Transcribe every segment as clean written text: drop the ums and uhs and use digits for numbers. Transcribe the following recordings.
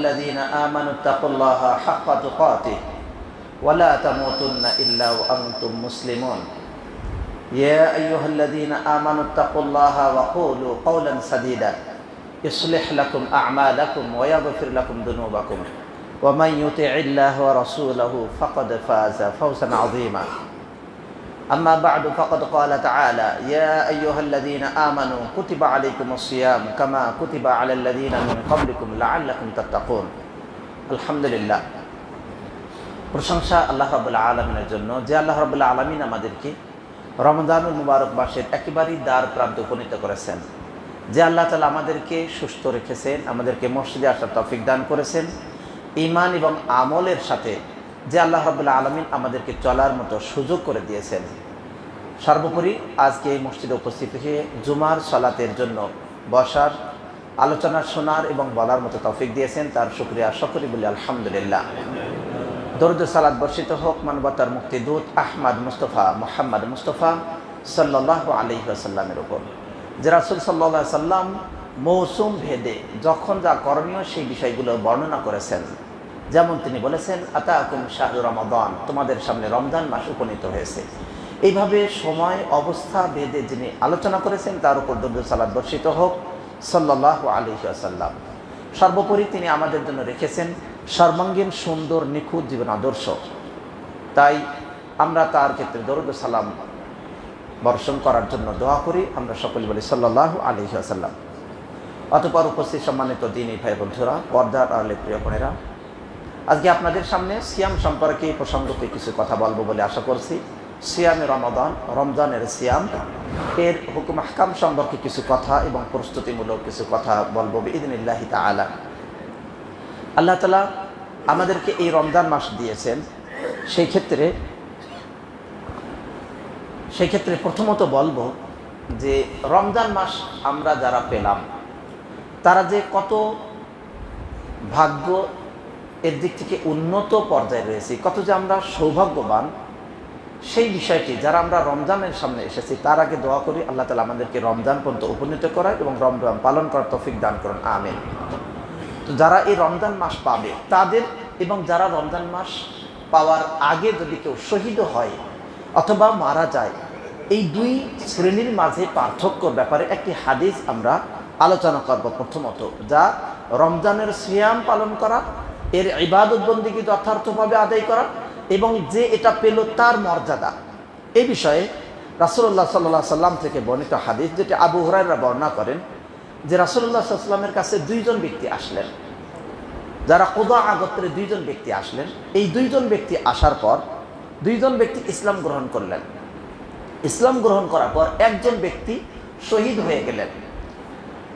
الذين آمنوا اتقوا الله حق تقاته ولا تموتن إلا وأنتم مسلمون يا أيها الذين آمنوا اتقوا الله وقولوا قولا سديدا يصلح لكم أعمالكم ويغفر لكم ذنوبكم ومن يطع الله ورسوله فقد فاز فوزا عظيما أما بعد فقد قال تعالى يا أيها الذين آمنوا كتب عليكم الصيام كما كتب على الذين من قبلكم لعلكم تتقون الحمد لله প্রশংসা আল্লাহ রাব্বুল আলামিনের জন্য যে আল্লাহ রাব্বুল আলামিন আমাদেরকে রমজানুল মুবারক মাসের একেবারেই দ্বার প্রান্তে উপনীত করেছেন, যে আল্লাহ তাআলা আমাদেরকে সুস্থ রেখেছেন, আমাদেরকে মসজিদে আসার তৌফিক দান করেছেন, ঈমান এবং আমলের সাথে যে আল্লাহ রাব্বুল আলামিন আমাদেরকে চলার মতো সুযোগ করে দিয়েছেন। সর্বোপরি আজকে এই মসজিদে উপস্থিত হয়ে জুমার সালাতের জন্য বসার, আলোচনা শোনার এবং বলার মতো তৌফিক দিয়েছেন, তার শুকরিয়া সকলে বলি আলহামদুলিল্লাহ। দরুদ সালাত বর্ষিত হোক মানবতার মুক্তিদূত আহমদ মুস্তফা মুহাম্মদ মুস্তফা সাল্লাল্লাহু আলাইহি ওয়াসাল্লামের উপর, যে রাসূল সাল্লাল্লাহু আলাইহি সাল্লাম মৌসুম ভেদে যখন যা করণীয় সেই বিষয়গুলো বর্ণনা করেছেন। যেমন তিনি বলেছেন আতাকুম শাহরু রমাদান, তোমাদের সামনে রমজান মাস উপনীত হয়েছে। এইভাবে সময় অবস্থা ভেদে যিনি আলোচনা করেছেন তার উপর দরুদ সালাত বর্ষিত হোক সাল্লাল্লাহু আলাইহি ওয়াসাল্লাম। সর্বোপরি তিনি আমাদের জন্য রেখেছেন সর্বাঙ্গীন সুন্দর নিখুঁত জীবন আদর্শ, তাই আমরা তার ক্ষেত্রে দরুদ সালাম বর্ষণ করার জন্য দোয়া করি। আমরা সকলে বলি সাল্লাল্লাহু আলাইহি ওয়াসাল্লাম। অতঃপর উপস্থিত সম্মানিত দ্বীনী ভাই বন্ধুরা, পর্দার আড়ালের প্রিয় বোনেরা, আজকে আপনাদের সামনে সিয়াম সম্পর্কে প্রসঙ্গতে কিছু কথা বলবো বলে আশা করছি। সিয়ামে রমাদান, রমজানের সিয়াম, এর হুকুম আহকাম সম্পর্কে কিছু কথা এবং প্রস্তুতিমূলক কিছু কথা বলবো বিইذনিল্লাহি তাআলা। আল্লাহ তাআলা আমাদেরকে এই রমজান মাস দিয়েছেন, সেই ক্ষেত্রে প্রথমত বলবো যে রমজান মাস আমরা যারা পেলাম তারা যে কত ভাগ্য এর দিক থেকে উন্নত পর্যায়ে রয়েছে, কত যে আমরা সৌভাগ্যবান, সেই বিষয়টি যারা আমরা রমজানের সামনে এসেছি তার আগে দোয়া করি আল্লাহ তাআলা আমাদেরকে রমজান পর্যন্ত উপনীত করায় এবং রমজান পালন করার তৌফিক দান করুন, আমিন। তো যারা এই রমজান মাস পাবে তাদের, এবং যারা রমজান মাস পাওয়ার আগে যদি কেউ শহীদ হয় অথবা মারা যায়, এই দুই শ্রেণীর মাঝে পার্থক্যর ব্যাপারে একটি হাদিস আমরা আলোচনা করব। প্রথমত যা রমজানের সিয়াম পালন করা, এর ইবাদত বন্দেগী যথার্থভাবে আদায় করা এবং যে এটা পেল তার মর্যাদা, এই বিষয়ে রাসূলুল্লাহ সাল্লাল্লাহু আলাইহি সাল্লাম থেকে বর্ণিত হাদিস, যেটা আবু হুরায়রা বর্ণনা করেন যে রাসূলুল্লাহ সাল্লাল্লাহু আলাইহি সাল্লামের কাছে দুইজন ব্যক্তি আসলেন, যারা কুদা গোত্রের দুইজন ব্যক্তি আসলেন। এই দুইজন ব্যক্তি আসার পর দুইজন ব্যক্তি ইসলাম গ্রহণ করলেন। ইসলাম গ্রহণ করার পর একজন ব্যক্তি শহীদ হয়ে গেলেন,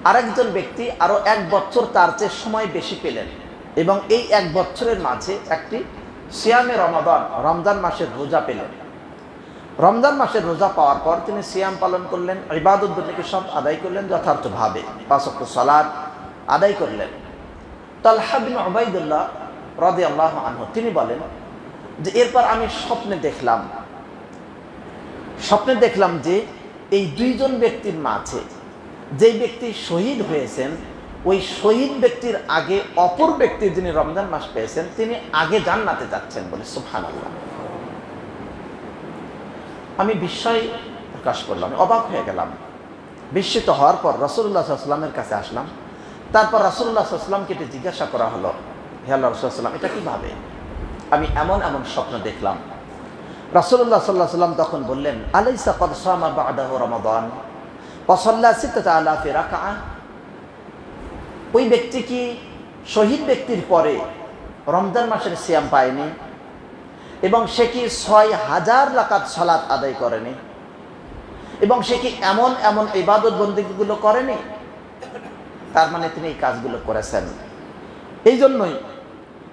আরেকজন ব্যক্তি আরও 1 বছর তার চেয়ে সময় বেশি পেলেন এবং এই 1 বছরের মাঝে একটি সিয়ামে রমাদান, রমজান মাসের রোজা পেলেন। রমজান মাসের রোজা পাওয়ার পর তিনি সিয়াম পালন করলেন, ইবাদত বন্দেগী সব আদায় করলেন যথার্থভাবে, 5 ওয়াক্ত সালাত আদায় করলেন। তালহা বিন উবাইদুল্লাহ রাদিয়াল্লাহু আনহু তিনি বলেন যে এরপর আমি স্বপ্নে দেখলাম যে এই দুইজন ব্যক্তির মাঝে যেই ব্যক্তি শহীদ হয়েছেন, ওই শহীদ ব্যক্তির আগে অপর ব্যক্তি যিনি রমজান মাস পেয়েছেন তিনি আগে জান্নাতে যাচ্ছেন বলে সুবহানাল্লাহ। আমি বিস্ময় প্রকাশ করলাম, অবাক হয়ে গেলাম। বিস্মিত হওয়ার পর রাসূলুল্লাহ সাল্লাল্লাহু আলাইহি ওয়াসাল্লামের কাছে আসলাম। তারপর রাসূলুল্লাহ সাল্লাল্লাহু আলাইহি ওয়াসাল্লামকে এটা জিজ্ঞাসা করা হলো, হে আল্লাহর রাসূল সাল্লাল্লাহু আলাইহি ওয়াসাল্লাম, এটা কিভাবে? আমি এমন স্বপ্ন দেখলাম। রাসূলুল্লাহ সাল্লাল্লাহু আলাইহি ওয়াসাল্লাম তখন বললেন, আলাইসা কদ সামা বা'দাহু রমাদান ওয়া সাল্লা 6000 রাকাআহ। ওই ব্যক্তি কি শহীদ ব্যক্তির পরে রমজান মাসের সিয়াম পায়নি এবং সে কি 6000 রাকাত সালাত আদায় করেনি এবং সে কি এমন ইবাদত বন্দেগীগুলো করেনি? তার মানে তিনি এই কাজগুলো করেছেন, এই জন্যই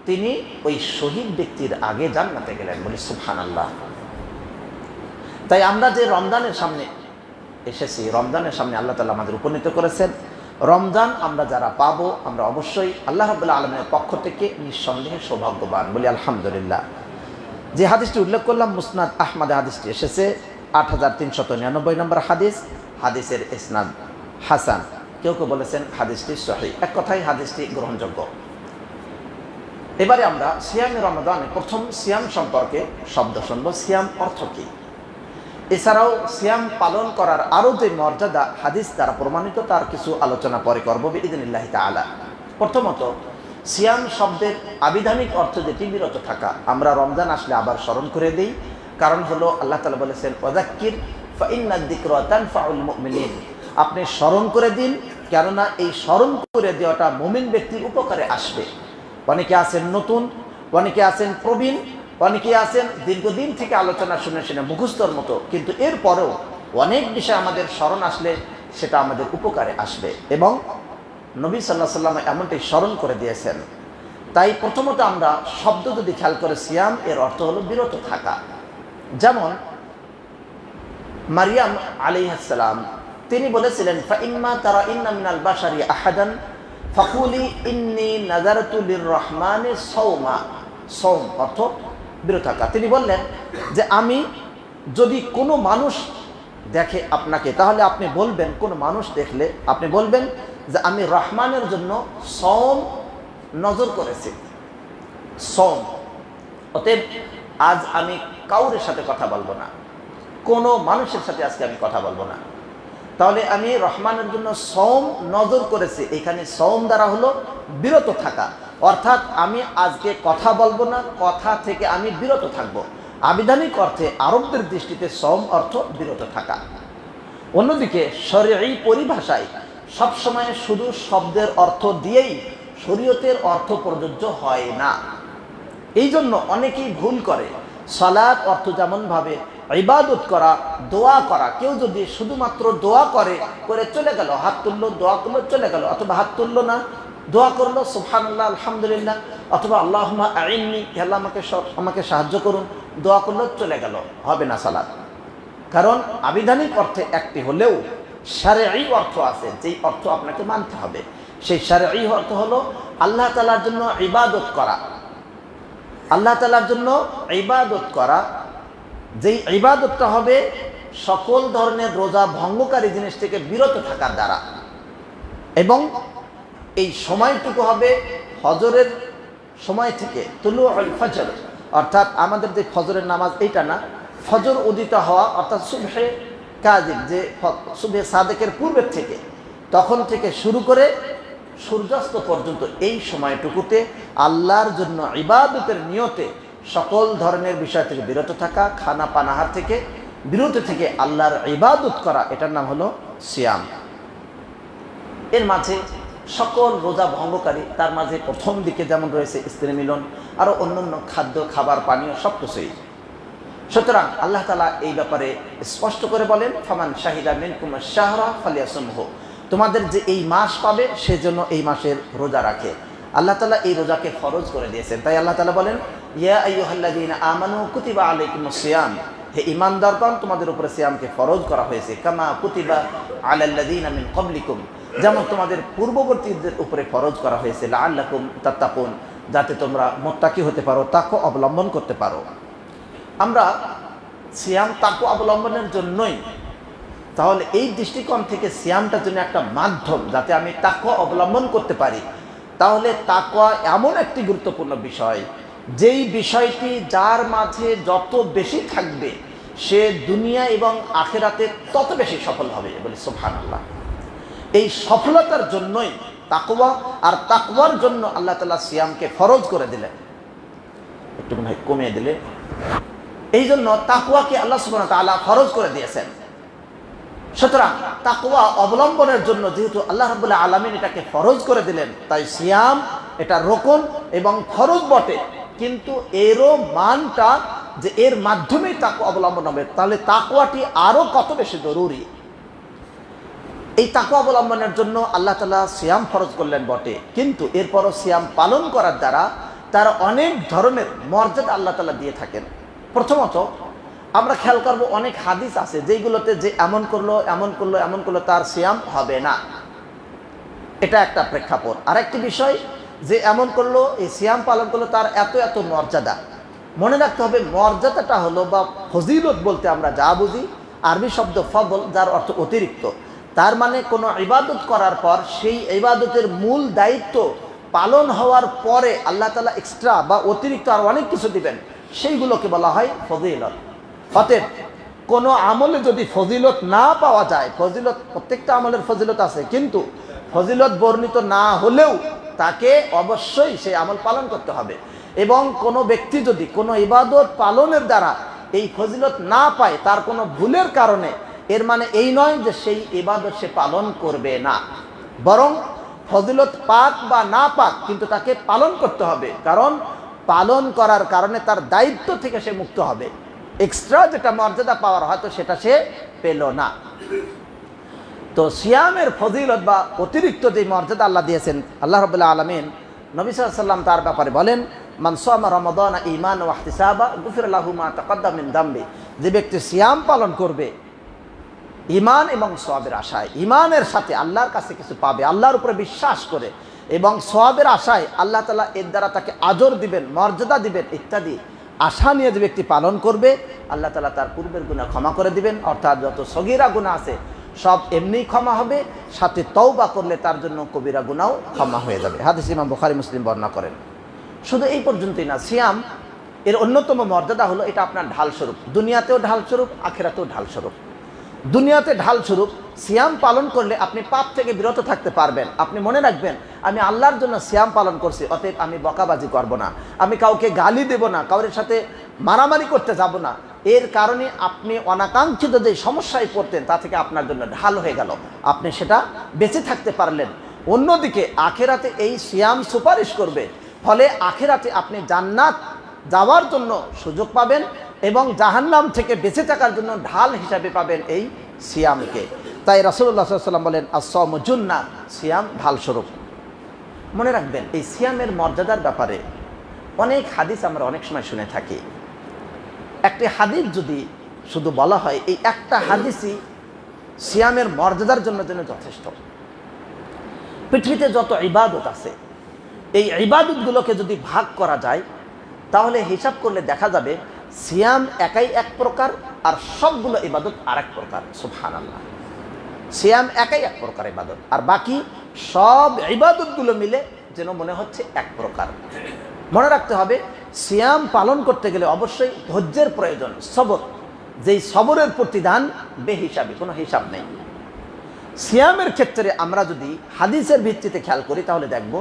তিনি ওই শহীদ ব্যক্তির আগে জান্নাতে গেলেন বলে সুবহানাল্লাহ। তাই আমরা যে রমজানের সামনে এসেছি, রমজানের সামনে আল্লাহ তাআলা আমাদের উপনীত করেছেন। রমজান আমরা যারা পাবো, আমরা অবশ্যই আল্লাহ রাব্বুল আলামিনের পক্ষ থেকে নিঃসন্দেহে সৌভাগ্যবান বলি আলহামদুলিল্লাহ। যে হাদিসটি উল্লেখ করলাম মুসনাদ আহমদে হাদিসটি এসেছে 8399 নম্বর হাদিস। হাদিসের ইসনাদ হাসান, কেউ কেউ বলেছেন হাদিসটি সহিহ। এক কথায় হাদিসটি গ্রহণযোগ্য। এবারে আমরা সিয়ামে রমাদানে প্রথম সিয়াম সম্পর্কে শব্দ শুনব। সিয়াম অর্থ কী? এছাড়াও সিয়াম পালন করার আরও যে মর্যাদা হাদিস দ্বারা প্রমাণিত তার কিছু আলোচনা পরে করব বিইذনিল্লাহি তাআলা। প্রথমত সিয়াম শব্দের আবিধানিক অর্থ যেটি বিরত থাকা। আমরা রমজান আসলে আবার স্মরণ করে দিই, কারণ হলো আল্লাহ তাআলা বলেছেন ওয়াযাক্কির ফাইন্নাদ যিকরা তানফাউল মুমিনিন। আপনি স্মরণ করে দিন, কেননা এই স্মরণ করে দেওয়াটা মুমিন ব্যক্তির উপকারে আসবে। অনেকে আছেন নতুন, অনেকে আছেন প্রবীণ, অনেকে আছেন দীর্ঘদিন থেকে আলোচনা শুনে শুনে মুখস্থর মতো, কিন্তু এরপরেও অনেক বিষয় আমাদের স্মরণ আসলে সেটা আমাদের উপকারে আসবে এবং নবী সাল্লাল্লাহু আলাইহি ওয়াসাল্লাম এমনটাই স্মরণ করে দিয়েছেন। তাই প্রথমত আমরা শব্দ যদি খেয়াল করে, সিয়াম এর অর্থ হলো বিরত থাকা। যেমন মারিয়াম আলাইহিস সালাম তিনি বলেছিলেন ফাইম্মা তারাইন্না মিনাল বাশারি আহাদান ফাকুলি ইন্নী নাযারতু লিররহমানি সাওমা। সাওম অর্থ বিরত থাকা। তিনি বললেন যে আমি যদি কোনো মানুষ দেখে আপনাকে, তাহলে আপনি বলবেন, কোনো মানুষ দেখলে আপনি বলবেন যে আমি রহমানের জন্য সাওম নজর করেছি। সাওম। অতএব আজ আমি কাউরের সাথে কথা বলবো না, কোনো মানুষের সাথে আজকে আমি কথা বলবো না, তাহলে আমি রহমানের জন্য সাওম নজর করেছি। এখানে সাওম দ্বারা হলো বিরত থাকা, অর্থাৎ আমি আজকে কথা বলবো না, কথা থেকে আমি বিরত থাকব। আবিধানিক অর্থে আরবদের দৃষ্টিতে সাওম অর্থ বিরত থাকা। অন্যদিকে শরঈ পরিভাষায় সবসময় শুধু শব্দের অর্থ দিয়েই শরীয়তের অর্থ প্রযোজ্য হয় না। এই জন্য অনেকেই ভুল করে। সালাত অর্থ যেমনভাবে ইবাদত করা, দোয়া করা, কেউ যদি শুধুমাত্র দোয়া করে চলে গেল, হাত তুললো দোয়া করলো চলে গেল, অথবা হাত তুললো না দোয়া করলো সুবহানাল্লাহ আলহামদুলিল্লাহ, অথবা আল্লাহুম্মা আইন্নি, আল্লাহ আমাকে সাহায্য করুন, দোয়া করলো চলে গেল, হবে না সালাত। কারণ আবিধানিক অর্থে একটি হলেও শারঈ অর্থ আছে, যেই অর্থ আপনাকে মানতে হবে। সেই শারঈ অর্থ হলো আল্লাহ তাআলার জন্য ইবাদত করা। আল্লাহ তাআলার জন্য ইবাদত করা, যেই ইবাদতটা হবে সকল ধরনের রোজা ভঙ্গকারী জিনিস থেকে বিরত থাকার দ্বারা, এবং এই সময়টুকু হবে ফজরের সময় থেকে তুলুউল ফজর, অর্থাৎ আমাদের যে ফজরের নামাজ এইটা না, ফজর উদিত হওয়া অর্থাৎ সুবহে কাযিব, যে সুবহে সাদেকের পূর্বের থেকে, তখন থেকে শুরু করে সূর্যাস্ত পর্যন্ত এই সময়টুকুতে আল্লাহর জন্য ইবাদতের নিয়তে সকল ধরনের বিষয় থেকে বিরত থাকা, খানা পানাহার থেকে বিরত থেকে আল্লাহর ইবাদত করা, এটার নাম হলো সিয়াম। এর মাঝে সকল রোজা ভঙ্গকারী, তার মাঝে প্রথম দিকে যেমন রয়েছে স্ত্রী মিলন, আরও অন্যান্য খাদ্য খাবার পানীয় সব কিছুই। সুতরাং আল্লাহ তাআলা এই ব্যাপারে স্পষ্ট করে বলেন ফামান শাহিদা মিনকুমুশ শাহরা ফালিয়াসুমহু, তোমাদের যে এই মাস পাবে সেজন্য এই মাসের রোজা রাখে। আল্লাহ তাআলা এই রোজাকে ফরজ করে দিয়েছেন। তাই আল্লাহ তাআলা বলেন ইয়া আইয়ুহাল্লাযীনা আমানু কুতিবা আলাইকুমুস সিয়াম, হে ঈমানদারগণ তোমাদের উপরে সিয়ামকে ফরজ করা হয়েছে, কামা কুতিবা আলাল্লাযীনা মিন ক্বাবলিকুম, যেমন তোমাদের পূর্ববর্তীদের উপরে ফরজ করা হয়েছে, লাআল্লাকুম তাত্তাকুন, যাতে তোমরা মুত্তাকি হতে পারো, তাকওয়া অবলম্বন করতে পারো। আমরা সিয়াম তাকওয়া অবলম্বনের জন্যই, তাহলে এই দৃষ্টিকোণ থেকে সিয়ামটার জন্য একটা মাধ্যম যাতে আমি তাকওয়া অবলম্বন করতে পারি। তাহলে তাকওয়া এমন একটি গুরুত্বপূর্ণ বিষয়, যেই বিষয়টি যার মাঝে যত বেশি থাকবে সে দুনিয়া এবং আখিরাতে তত বেশি সফল হবে। বলি সুবহানাল্লাহ। এই সফলতার জন্যই তাকওয়া, আর তাকওয়ার জন্য আল্লাহ তাআলা সিয়ামকে ফরজ করে দিলেন। একটু ভাই কমিয়ে দিলে, এই জন্য তাকওয়াকে আল্লাহ সুবহানাহু ওয়া তাআলা ফরজ করে দিয়েছেন। সুতরাং তাকওয়া অবলম্বনের জন্য যেহেতু আল্লাহ রাব্বুল আলামিন এটাকে ফরজ করে দিলেন, তাই সিয়াম এটা রোকন এবং ফরজ বটে, কিন্তু এরও মানটা যে এর মাধ্যমেই তাকওয়া অবলম্বন হবে, তাহলে তাকওয়াটি আরও কত বেশি জরুরি। এই তাকওয়া অবলম্বনের জন্য আল্লাহ তাআলা সিয়াম ফরজ করলেন বটে, কিন্তু এরপরও সিয়াম পালন করার দ্বারা তার অনেক ধরনের মর্যাদা আল্লাহ তাআলা দিয়ে থাকেন। প্রথমত আমরা খেয়াল করব, অনেক হাদিস আছে যেইগুলোতে যে এমন করলো এমন করলো এমন করলো তার সিয়াম হবে না, এটা একটা প্রেক্ষাপট। আরেকটি বিষয়, যে এমন করলো এই সিয়াম পালন করলো তার এত এত মর্যাদা। মনে রাখতে হবে মর্যাদাটা হলো, বা ফজিলত বলতে আমরা যা বুঝি, আরবি শব্দ ফদল, যার অর্থ অতিরিক্ত। তার মানে কোনো ইবাদত করার পর সেই ইবাদতের মূল দায়িত্ব পালন হওয়ার পরে আল্লাহ তাআলা এক্সট্রা বা অতিরিক্ত আর অনেক কিছু দিবেন, সেইগুলোকে বলা হয় ফজিলত। অতএব কোনো আমলে যদি ফজিলত না পাওয়া যায়, ফজিলত প্রত্যেকটা আমলের ফজিলত আছে, কিন্তু ফজিলত বর্ণিত না হলেও তাকে অবশ্যই সেই আমল পালন করতে হবে। এবং কোনো ব্যক্তি যদি কোনো ইবাদত পালনের দ্বারা এই ফজিলত না পায়, তার কোনো ভুলের কারণে, এর মানে এই নয় যে সেই ইবাদত সে পালন করবে না, বরং ফজিলত পাক বা না পাক কিন্তু তাকে পালন করতে হবে, কারণ পালন করার কারণে তার দায়িত্ব থেকে সে মুক্ত হবে। এক্সট্রা যেটা মর্যাদা পাওয়ার হয়তো সেটা সে পেল না। তো সিয়ামের ফজিলত বা অতিরিক্ত যে মর্যাদা আল্লাহ দিয়েছেন, আল্লাহ রাব্বুল আলামিন নবী সাল্লাল্লাহু আলাইহি ওয়াসাল্লাম তার ব্যাপারে বলেন, মান সামা রমাদানা ঈমানান ওয়া ইহতিসাবা গুফিরা লাহু মা তাকাদ্দামা মিন যামবি। যে ব্যক্তি সিয়াম পালন করবে ঈমান এবং সওয়াবের আশায়, ঈমানের সাথে আল্লাহর কাছে কিছু পাবে, আল্লাহর উপরে বিশ্বাস করে, এবং সওয়াবের আশায় আল্লাহ তাআলা এর দ্বারা তাকে আজর দিবেন, মর্যাদা দিবেন ইত্যাদি আশা নিয়ে যে ব্যক্তি পালন করবে, আল্লাহ তাআলা তার পূর্বের গুনাহ ক্ষমা করে দিবেন। অর্থাৎ যত সগীরা গুনাহ আছে সব এমনিই ক্ষমা হবে, সাথে তওবা করলে তার জন্য কবিরা গুনাহও ক্ষমা হয়ে যাবে। হাদিস ইমাম বুখারী মুসলিম বর্ণনা করেন। শুধু এই পর্যন্তই না, সিয়াম এর অন্যতম মর্যাদা হলো এটা আপনার ঢাল স্বরূপ, দুনিয়াতেও ঢাল স্বরূপ, আখিরাতেও ঢাল স্বরূপ। দুনিয়াতে ঢাল স্বরূপ সিয়াম পালন করলে আপনি পাপ থেকে বিরত থাকতে পারবেন। আপনি মনে রাখবেন, আমি আল্লাহর জন্য সিয়াম পালন করছি, অতএব আমি বকাবাজি করব না, আমি কাউকে গালি দেব না, কাউরের সাথে মারামারি করতে যাব না। এর কারণে আপনি অনাকাঙ্ক্ষিত যে সমস্যায় পড়তেন তা থেকে আপনার জন্য ঢাল হয়ে গেল, আপনি সেটা বেঁচে থাকতে পারলেন। অন্যদিকে আখেরাতে এই সিয়াম সুপারিশ করবে, ফলে আখেরাতে আপনি জান্নাত যাওয়ার জন্য সুযোগ পাবেন এবং জাহান্নাম থেকে বেঁচে থাকার জন্য ঢাল হিসাবে পাবেন এই সিয়ামকে। তাই রাসূলুল্লাহ সাল্লাল্লাহু আলাইহি ওয়াসাল্লাম বলেন, আস-সাওমু জুন্নাহ, সিয়াম ঢাল স্বরূপ। মনে রাখবেন, এই সিয়ামের মর্যাদার ব্যাপারে অনেক হাদিস আমরা অনেক সময় শুনে থাকি। একটি হাদিস যদি শুধু বলা হয়, এই একটা হাদিসই সিয়ামের মর্যাদার জন্য যথেষ্ট। পৃথিবীতে যত ইবাদত আছে, এই ইবাদতগুলোকে যদি ভাগ করা যায় তাহলে হিসাব করলে দেখা যাবে সিয়াম একাই এক প্রকার আর সবগুলো ইবাদত আরেক প্রকার। সুবহানাল্লাহ, সিয়াম একাই এক প্রকার ইবাদত, আর বাকি সব ইবাদতগুলো মিলে যেন মনে হচ্ছে এক প্রকার। মনে রাখতে হবে, সিয়াম পালন করতে গেলে অবশ্যই ধৈর্যের প্রয়োজন, সবর। যেই সবরের প্রতিদান বেহিসাবি, কোনো হিসাব নেই। সিয়ামের ক্ষেত্রে আমরা যদি হাদিসের ভিত্তিতে খেয়াল করি তাহলে দেখব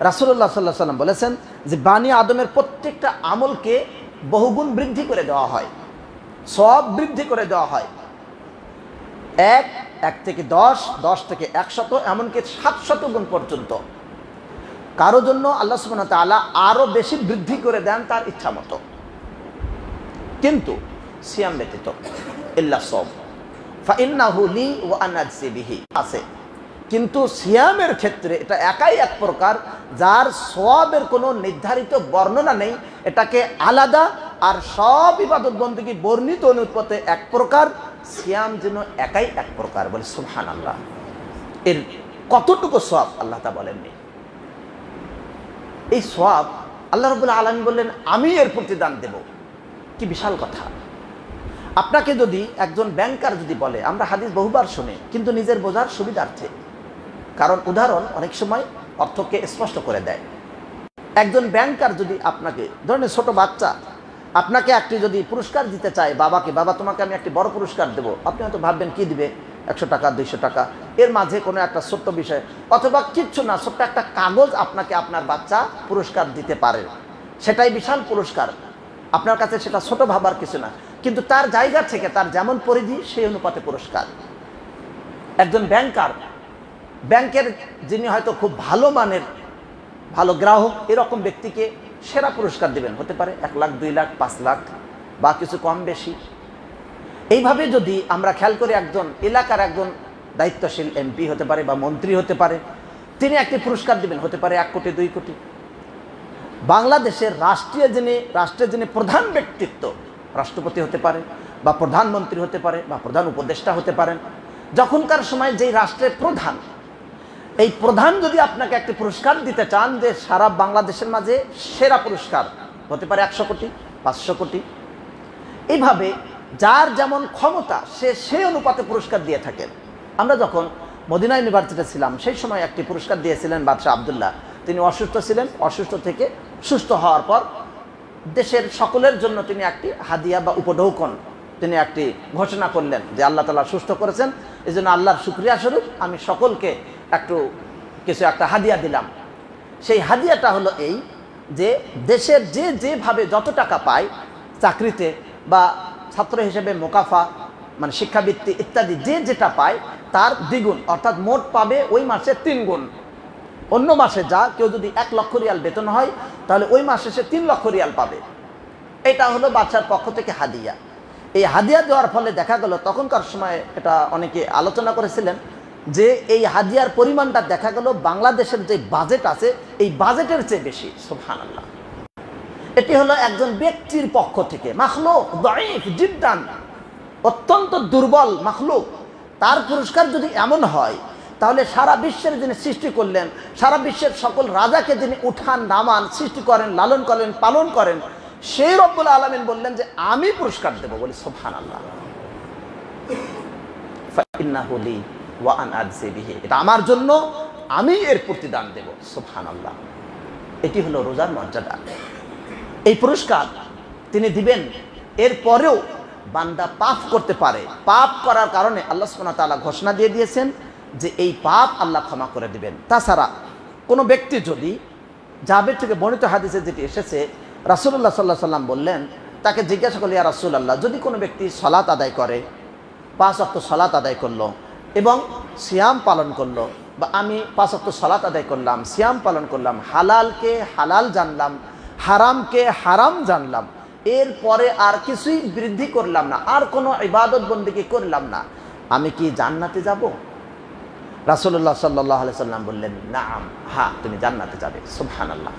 রাসূলুল্লাহ সাল্লাল্লাহু আলাইহি ওয়াসাল্লাম বলেছেন যে বানি আদমের প্রত্যেকটা আমলকে বহুগুণ বৃদ্ধি করে দেওয়া হয়, সওয়াব বৃদ্ধি করে দেওয়া হয়। 1 থেকে 10, 10 থেকে 100, এমনকি 700 গুণ পর্যন্ত। কারো জন্য আল্লাহ সুবহানাহু ওয়া তাআলা আরো বেশি বৃদ্ধি করে দেন তার ইচ্ছা মতো, কিন্তু সিয়াম ব্যতীত ইল্লা সাওম ফাইন্নাহু লি ওয়া আনা আজজি বিহি আছে। কিন্তু সিয়ামের ক্ষেত্রে এটা একাই এক প্রকার, যার সওয়াবের কোনো নির্ধারিত বর্ণনা নেই, এটাকে আলাদা, আর সব ইবাদত বন্দেগী বর্ণিত অনুপাতে এক প্রকার, সিয়াম যেন একাই এক প্রকার। বলে সুবহানাল্লাহ, এর কতটুকু সওয়াব আল্লাহ তা বলেননি। এই সওয়াব আল্লাহ রাব্বুল আলামিন বললেন, আমি এর প্রতিদান দেব। কি বিশাল কথা! আপনাকে যদি একজন ব্যাংকার যদি বলে, আমরা হাদিস বহুবার শুনি কিন্তু নিজের বোঝার সুবিধার্থে, কারণ উদাহরণ অনেক সময় অর্থকে স্পষ্ট করে দেয়। একজন ব্যাংকার যদি আপনাকে, ধরেন ছোট বাচ্চা আপনাকে একটি যদি পুরস্কার দিতে চায়, বাবাকে, বাবা তোমাকে আমি একটি বড় পুরস্কার দেবো, আপনি হয়তো ভাববেন কি দিবে, 100 টাকা 200 টাকা, এর মাঝে কোনো একটা ছোট্ট বিষয় অথবা কিচ্ছু না, ছোট্ট একটা কাগজ আপনাকে আপনার বাচ্চা পুরস্কার দিতে পারে, সেটাই বিশাল পুরস্কার। আপনার কাছে সেটা ছোট ভাবার কিছু না, কিন্তু তার জায়গা থেকে তার যেমন পরিধি সেই অনুপাতে পুরস্কার। একজন ব্যাংকার, ব্যাংকের যিনি হয়তো খুব ভালো মানের ভালো গ্রাহক, এরকম ব্যক্তিকে সেরা পুরস্কার দিবেন, হতে পারে 1 লাখ 2 লাখ 5 লাখ বা কিছু কম বেশি। এইভাবে যদি আমরা খেয়াল করি, একজন এলাকার একজন দায়িত্বশীল এমপি হতে পারে বা মন্ত্রী হতে পারে, তিনি একটি পুরস্কার দিবেন, হতে পারে 1 কোটি 2 কোটি। বাংলাদেশের রাষ্ট্রের যিনি প্রধান ব্যক্তিত্ব, রাষ্ট্রপতি হতে পারে বা প্রধানমন্ত্রী হতে পারে বা প্রধান উপদেষ্টা হতে পারেন, যখনকার সময় যেই রাষ্ট্রের প্রধান, এই প্রধান যদি আপনাকে একটি পুরস্কার দিতে চান যে সারা বাংলাদেশের মাঝে সেরা পুরস্কার, হতে পারে 100 কোটি 500 কোটি, এইভাবে যার যেমন ক্ষমতা সেই অনুপাতে পুরস্কার দিয়ে থাকেন। আমরা যখন মদিনা ইউনিভার্সিটিতে ছিলাম সেই সময় একটি পুরস্কার দিয়েছিলেন বাদশাহ আব্দুল্লাহ, তিনি অসুস্থ ছিলেন, অসুস্থ থেকে সুস্থ হওয়ার পর দেশের সকলের জন্য তিনি একটি হাদিয়া বা উপঢৌকন তিনি একটি ঘোষণা করলেন যে আল্লাহ তাআলা সুস্থ করেছেন, এই জন্য আল্লাহর শুকরিয়া স্বরূপ আমি সকলকে কিছু একটা হাদিয়া দিলাম। সেই হাদিয়াটা হলো এই যে দেশের যেভাবে যত টাকা পায় চাকরিতে বা ছাত্র হিসেবে মোকাফা মানে শিক্ষাবৃত্তি ইত্যাদি যেটা পায় তার দ্বিগুণ, অর্থাৎ মোট পাবে ওই মাসে 3 গুণ। অন্য মাসে যা কেউ যদি 1 লক্ষ রিয়াল বেতন হয় তাহলে ওই মাসে সে 3 লক্ষ রিয়াল পাবে। এটা হলো বাদশার পক্ষ থেকে হাদিয়া। এই হাদিয়া দেওয়ার ফলে দেখা গেল তখনকার সময় এটা অনেকে আলোচনা করেছিলেন যে এই হাদিয়ার পরিমাণটা দেখা গেল বাংলাদেশের যে বাজেট আছে এই বাজেটের চেয়ে বেশি। সুবহানাল্লাহ। এটি হলো একজন ব্যক্তির পক্ষ থেকে, মাখলুক দাঈফ জিদ্দান, অত্যন্ত দুর্বল মাখলুক, তার পুরস্কার যদি এমন হয় তাহলে সারা বিশ্বের যিনি সৃষ্টি করলেন, সারা বিশ্বের সকল রাজাকে যিনি উঠান নামান সৃষ্টি করেন, লালন করেন, পালন করেন, সেই রব্বুল আলামিন বললেন যে আমি পুরস্কার দেব। বলি সুবহানাল্লাহ। ফাইন্নাহু লি ওয়া আনা আজজি বিহি, এটা আমার জন্য, আমি এর প্রতিদান দেব। সুবহানাল্লাহ। এটি হলো রোজার মর্যাদা। এই পুরস্কার তিনি দিবেন। এরপরেও বান্দা পাপ করতে পারে, পাপ করার কারণে আল্লাহ সুবহানাহু ওয়া তাআলা ঘোষণা দিয়ে দিয়েছেন যে এই পাপ আল্লাহ ক্ষমা করে দিবেন। তাছাড়া কোনো ব্যক্তি যদি, জাবের থেকে বর্ণিত হাদিসে যেটি এসেছে, রাসূলুল্লাহ সাল্লাল্লাহু আলাইহি ওয়াসাল্লাম বললেন, তাকে জিজ্ঞাসা করল, ইয়া রাসূলুল্লাহ, যদি কোনো ব্যক্তি সালাত আদায় করে, 5 ওয়াক্ত সালাত আদায় করলো এবং সিয়াম পালন করলো, বা আমি 5 ওয়াক্ত সালাত আদায় করলাম, সিয়াম পালন করলাম, হালালকে হালাল জানলাম, হারামকে হারাম জানলাম, এরপরে আর কিছুই বৃদ্ধি করলাম না, আর কোনো ইবাদত বন্দেগী করলাম না, আমি কি জান্নাতে যাব? রাসূলুল্লাহ সাল্লাল্লাহু আলাইহি সাল্লাম বললেন, নাম, হ্যাঁ, তুমি জান্নাতে যাবে। সুবহানাল্লাহ।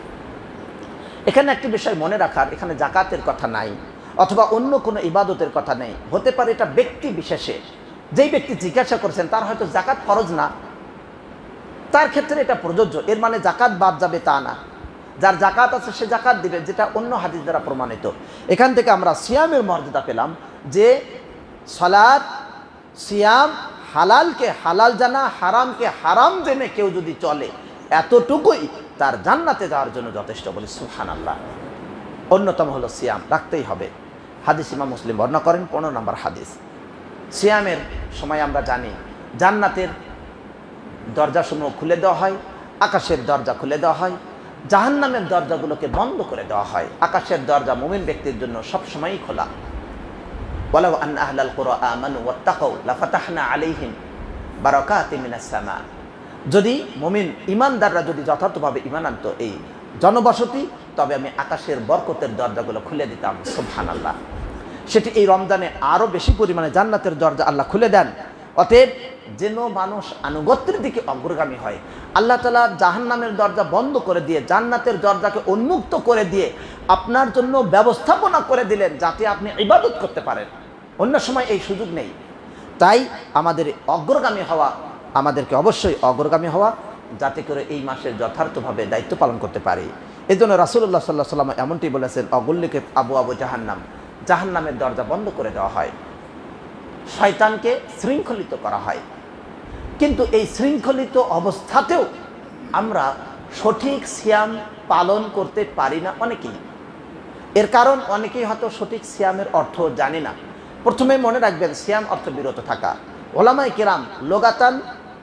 এখানে একটি বিষয় মনে রাখার, এখানে যাকাতের কথা নাই অথবা অন্য কোনো ইবাদতের কথা নেই। হতে পারে এটা ব্যক্তি বিশেষে, যেই ব্যক্তি জিজ্ঞাসা করেছেন তার হয়তো যাকাত ফরজ না, তার ক্ষেত্রে এটা প্রযোজ্য। এর মানে যাকাত বাদ যাবে তা না। যার যাকাত আছে সে যাকাত দিবে, যেটা অন্য হাদিস দ্বারা প্রমাণিত। এখান থেকে আমরা সিয়ামের মর্যাদা পেলাম যে সালাত, সিয়াম, হালালকে হালাল জানা, হারামকে হারাম জেনে কেউ যদি চলে, এতটুকুই তার জান্নাতে যাওয়ার জন্য যথেষ্ট। বলি সুবহানাল্লাহ। অন্যতম হলো সিয়াম, রাখতেই হবে। হাদিস ইমাম মুসলিম বর্ণনা করেন, 15 নম্বর হাদিস। সিয়ামের সময় আমরা জানি জান্নাতের দরজাসমূহ খুলে দেওয়া হয়, আকাশের দরজা খুলে দেওয়া হয়, জাহান্নামের দরজাগুলোকে বন্ধ করে দেওয়া হয়। আকাশের দরজা মুমিন ব্যক্তির জন্য সবসময়ই খোলা। ওয়ালাউ আন্না আহলাল কুরআ আমানু ওয়াত্তাকাউ লাফাতাহনা আলাইহিম বারাকাতিন মিনাস সামা, যদি মুমিন ইমানদাররা যদি যথার্থভাবে ঈমান আনতো এই জনবসতি, তবে আমি আকাশের বরকতের দরজাগুলো খুলে দিতাম। সুবহানাল্লাহ। সেটি এই রমজানে আরও বেশি পরিমাণে জান্নাতের দরজা আল্লাহ খুলে দেন। অতএব যেন মানুষ আনুগত্যের দিকে অগ্রগামী হয়। আল্লাহ তাআলা জাহান্নামের দরজা বন্ধ করে দিয়ে জান্নাতের দরজাকে উন্মুক্ত করে দিয়ে আপনার জন্য ব্যবস্থাপনা করে দিলেন যাতে আপনি ইবাদত করতে পারেন। অন্য সময় এই সুযোগ নেই। তাই আমাদের অগ্রগামী হওয়া, আমাদেরকে অবশ্যই অগ্রগামী হওয়া, যাতে করে এই মাসের যথার্থভাবে দায়িত্ব পালন করতে পারি। এই জন্য রাসূলুল্লাহ সাল্লাল্লাহু আলাইহি ওয়াসাল্লাম এমনটি বলেছেন, অগুল্লিকে আবু আবু জাহান্নাম, জাহান্নামের দরজা বন্ধ করে দেওয়া হয়, শয়তানকে শৃঙ্খলিত করা হয়। কিন্তু এই শৃঙ্খলিত অবস্থাতেও আমরা সঠিক সিয়াম পালন করতে পারি না অনেকেই। এর কারণ অনেকেই হয়তো সঠিক সিয়ামের অর্থ জানে না। প্রথমে মনে রাখবেন, সিয়াম অর্থ বিরত থাকা। ওলামায়ে কেরাম লোগাতান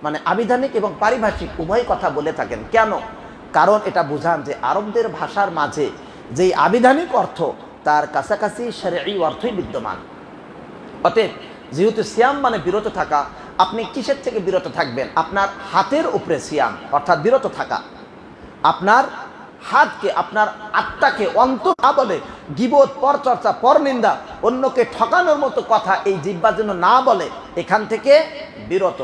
মানে আবিধানিক এবং পারিভাষিক উভয় কথা বলে থাকেন। কেন? কারণ এটা বোঝান যে আরবদের ভাষার মাঝে যেই আবিধানিক অর্থ তার কাছাকাছি শরঈ অর্থই বিদ্যমান। অতএব যেহেতু সিয়াম মানে বিরত থাকা, আপনি কিসের থেকে বিরত থাকবেন? আপনার হাতের উপরে সিয়াম অর্থাৎ বিরত থাকা। আপনার হাতকে, আপনার আত্মাকে অন্তর না বলে গীবত, পরচর্চা, পরনিন্দা, অন্যকে ঠকানোর মতো কথা এই জিহ্বা যেন না বলে, এখান থেকে বিরত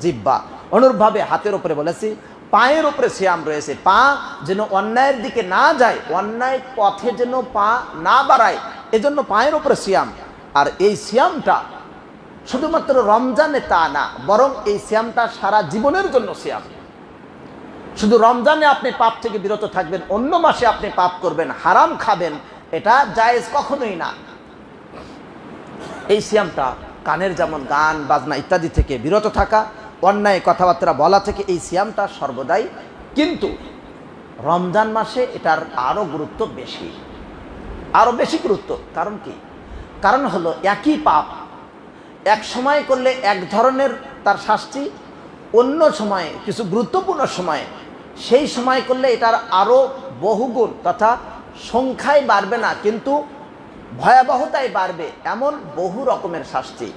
জিহ্বা। অনুরূপভাবে হাতের উপরে বলেছি, পায়ের উপরে সিয়াম রয়েছে। পা যেন অন্যায়ের দিকে না যায়, অন্যায় পথে যেন পা না বাড়ায়, এজন্য পায়ের উপরে সিয়াম। আর এই সিয়ামটা শুধুমাত্র রমজানে তা না, বরং এই সিয়ামটা সারা জীবনের জন্য সিয়াম। শুধু রমজানে আপনি পাপ থেকে বিরত থাকবেন, অন্য মাসে আপনি পাপ করবেন, হারাম খাবেন, এটা জায়েজ কখনোই না। এই সিয়ামটা কানের যেমন গান বাজনা ইত্যাদি থেকে বিরত থাকা, অন্যায় কথাবার্তা বলা থেকে এই সিয়ামটা সর্বদাই। কিন্তু রমজান মাসে এটার আরও গুরুত্ব বেশি, আরও বেশি গুরুত্ব। কারণ কি? কারণ হলো একই পাপ এক সময় করলে এক ধরনের তার শাস্তি, অন্য সময়ে কিছু গুরুত্বপূর্ণ সময়ে সেই সময় করলে এটার আরও বহুগুণ তথা সংখ্যায় বাড়বে না কিন্তু ভয়াবহতায় বাড়বে, এমন বহু রকমের শাস্তি।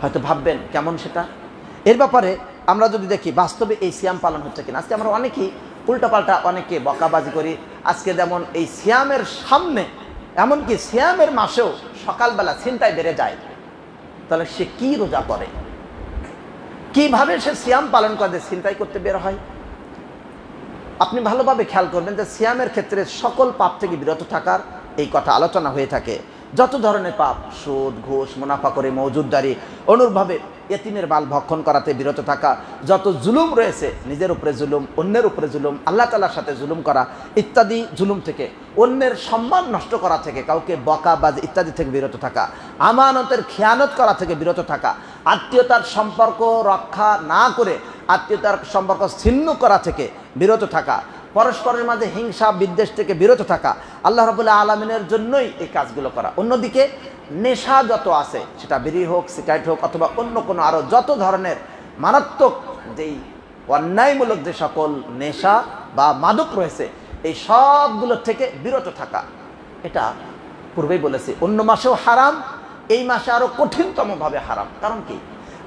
হয়তো ভাববেন কেমন সেটা। এর ব্যাপারে আমরা যদি দেখি বাস্তবে এই সিয়াম পালন হচ্ছে কিনা। আজকে আমরা অনেকেই উল্টাপাল্টা অনেকে বকাবাজি করি। আজকে যেমন এই সিয়ামের সামনে, এমনকি সিয়ামের মাসেও সকালবেলা ছিনতাই বেড়ে যায়, তাহলে সে কি রোজা করে, কিভাবে সে সিয়াম পালন করে ছিনতাই করতে বের হয়? আপনি ভালোভাবে খেয়াল করবেন যে সিয়ামের ক্ষেত্রে সকল পাপ থেকে বিরত থাকার এই কথা আলোচনা হয়ে থাকে। যত ধরনের পাপ, সুদ, ঘুষ, মুনাফাখোরি, মওজুদদারি, অনুরূপভাবে এতিমের বাল ভক্ষণ করাতে বিরত থাকা, যত জুলুম রয়েছে, নিজের উপরে জুলুম, অন্যের উপরে জুলুম, আল্লাহ তাআলার সাথে জুলুম করা ইত্যাদি জুলুম থেকে, অন্যের সম্মান নষ্ট করা থেকে, কাউকে বকাবাজি ইত্যাদি থেকে বিরত থাকা, আমানতের খেয়ানত করা থেকে বিরত থাকা, আত্মীয়তার সম্পর্ক রক্ষা না করে আত্মীয়তার সম্পর্ক ছিন্ন করা থেকে বিরত থাকা, পরস্পরের মাঝে হিংসা বিদ্বেষ থেকে বিরত থাকা, আল্লাহ রাব্বুল আলামিনের জন্যই এই কাজগুলো করা। অন্যদিকে নেশা যত আছে, সেটা বিড়ি হোক, সিগারেট হোক, অথবা অন্য কোনো আরও যত ধরনের মারাত্মক যেই অন্যায়মূলক যে সকল নেশা বা মাদক রয়েছে, এই সবগুলোর থেকে বিরত থাকা। এটা পূর্বেই বলেছি, অন্য মাসেও হারাম, এই মাসে আরও কঠিনতমভাবে হারাম। কারণ কি?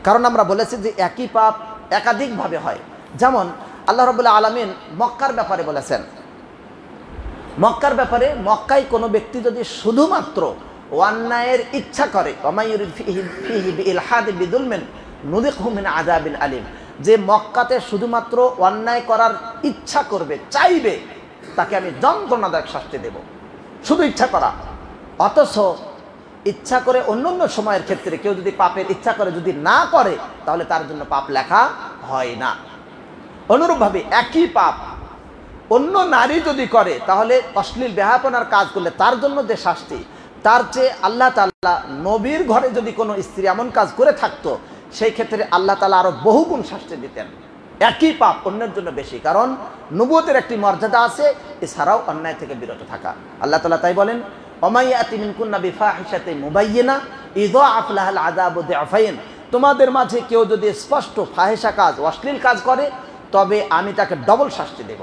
কারণ আমরা বলেছি যে একই পাপ একাধিকভাবে হয়। যেমন আল্লাহ রাব্বুল আলামিন মক্কার ব্যাপারে বলেছেন, মক্কার ব্যাপারে মক্কায় কোনো ব্যক্তি যদি শুধুমাত্র অন্যায়ের ইচ্ছা করে, যে মক্কাতে শুধুমাত্র অন্যায় করার ইচ্ছা করবে, চাইবে, তাকে আমি যন্ত্রণাদায়ক শাস্তি দেব। শুধু ইচ্ছা করা। অথচ ইচ্ছা করে অন্য অন্য সময়ের ক্ষেত্রে কেউ যদি পাপের ইচ্ছা করে, যদি না করে, তাহলে তার জন্য পাপ লেখা হয় না। অনুরূপভাবে একই পাপ অন্য নারী যদি করে, তাহলে অশ্লীল বেহায়াপনার কাজ করলে তার জন্য যে শাস্তি, তার চেয়ে আল্লাহ তাআলা নবীর ঘরে যদি কোনো স্ত্রী এমন কাজ করে থাকতো, সেই ক্ষেত্রে আল্লাহ তাআলা আরো বহুগুণ শাস্তি দিতেন। একই পাপ অন্যের জন্য বেশি, কারণ নবুয়তের একটি মর্যাদা আছে, এছাড়াও অন্যায় থেকে বিরত থাকা। আল্লাহ তাআলা তাই বলেন, ওমাইয়াতি মিনকুন্না বিফাহিশাতিন মুবায়্যিনা ইযাআফ লাহাল আযাবু দি'ফাইন। তোমাদের মাঝে কেউ যদি স্পষ্ট ফাহিশা কাজ, অশ্লীল কাজ করে, তবে আমি তাকে ডবল শাস্তি দেব।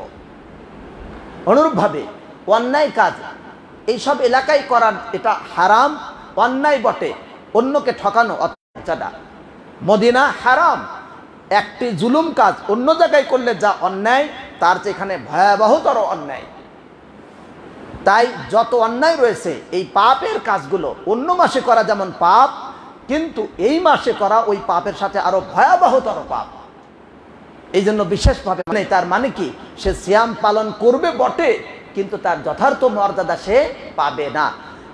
অনুরূপভাবে অন্যায় কাজ এইসব এলাকায় করার এটা হারাম, অন্যায় বটে। অন্যকে ঠকানো অত্যাচার, মদিনা হারাম। একটি জুলুম কাজ অন্য জায়গায় করলে যা অন্যায়, তার চেয়ে এখানে ভয়াবহতর অন্যায়। তাই যত অন্যায় রয়েছে, এই পাপের কাজগুলো অন্য মাসে করা যেমন পাপ, কিন্তু এই মাসে করা ওই পাপের সাথে আরো ভয়াবহতর পাপ। এই জন্য বিশেষভাবে তার মানে কি, সে সিয়াম পালন করবে বটে, কিন্তু তার যথার্থ মর্যাদা সে পাবে না।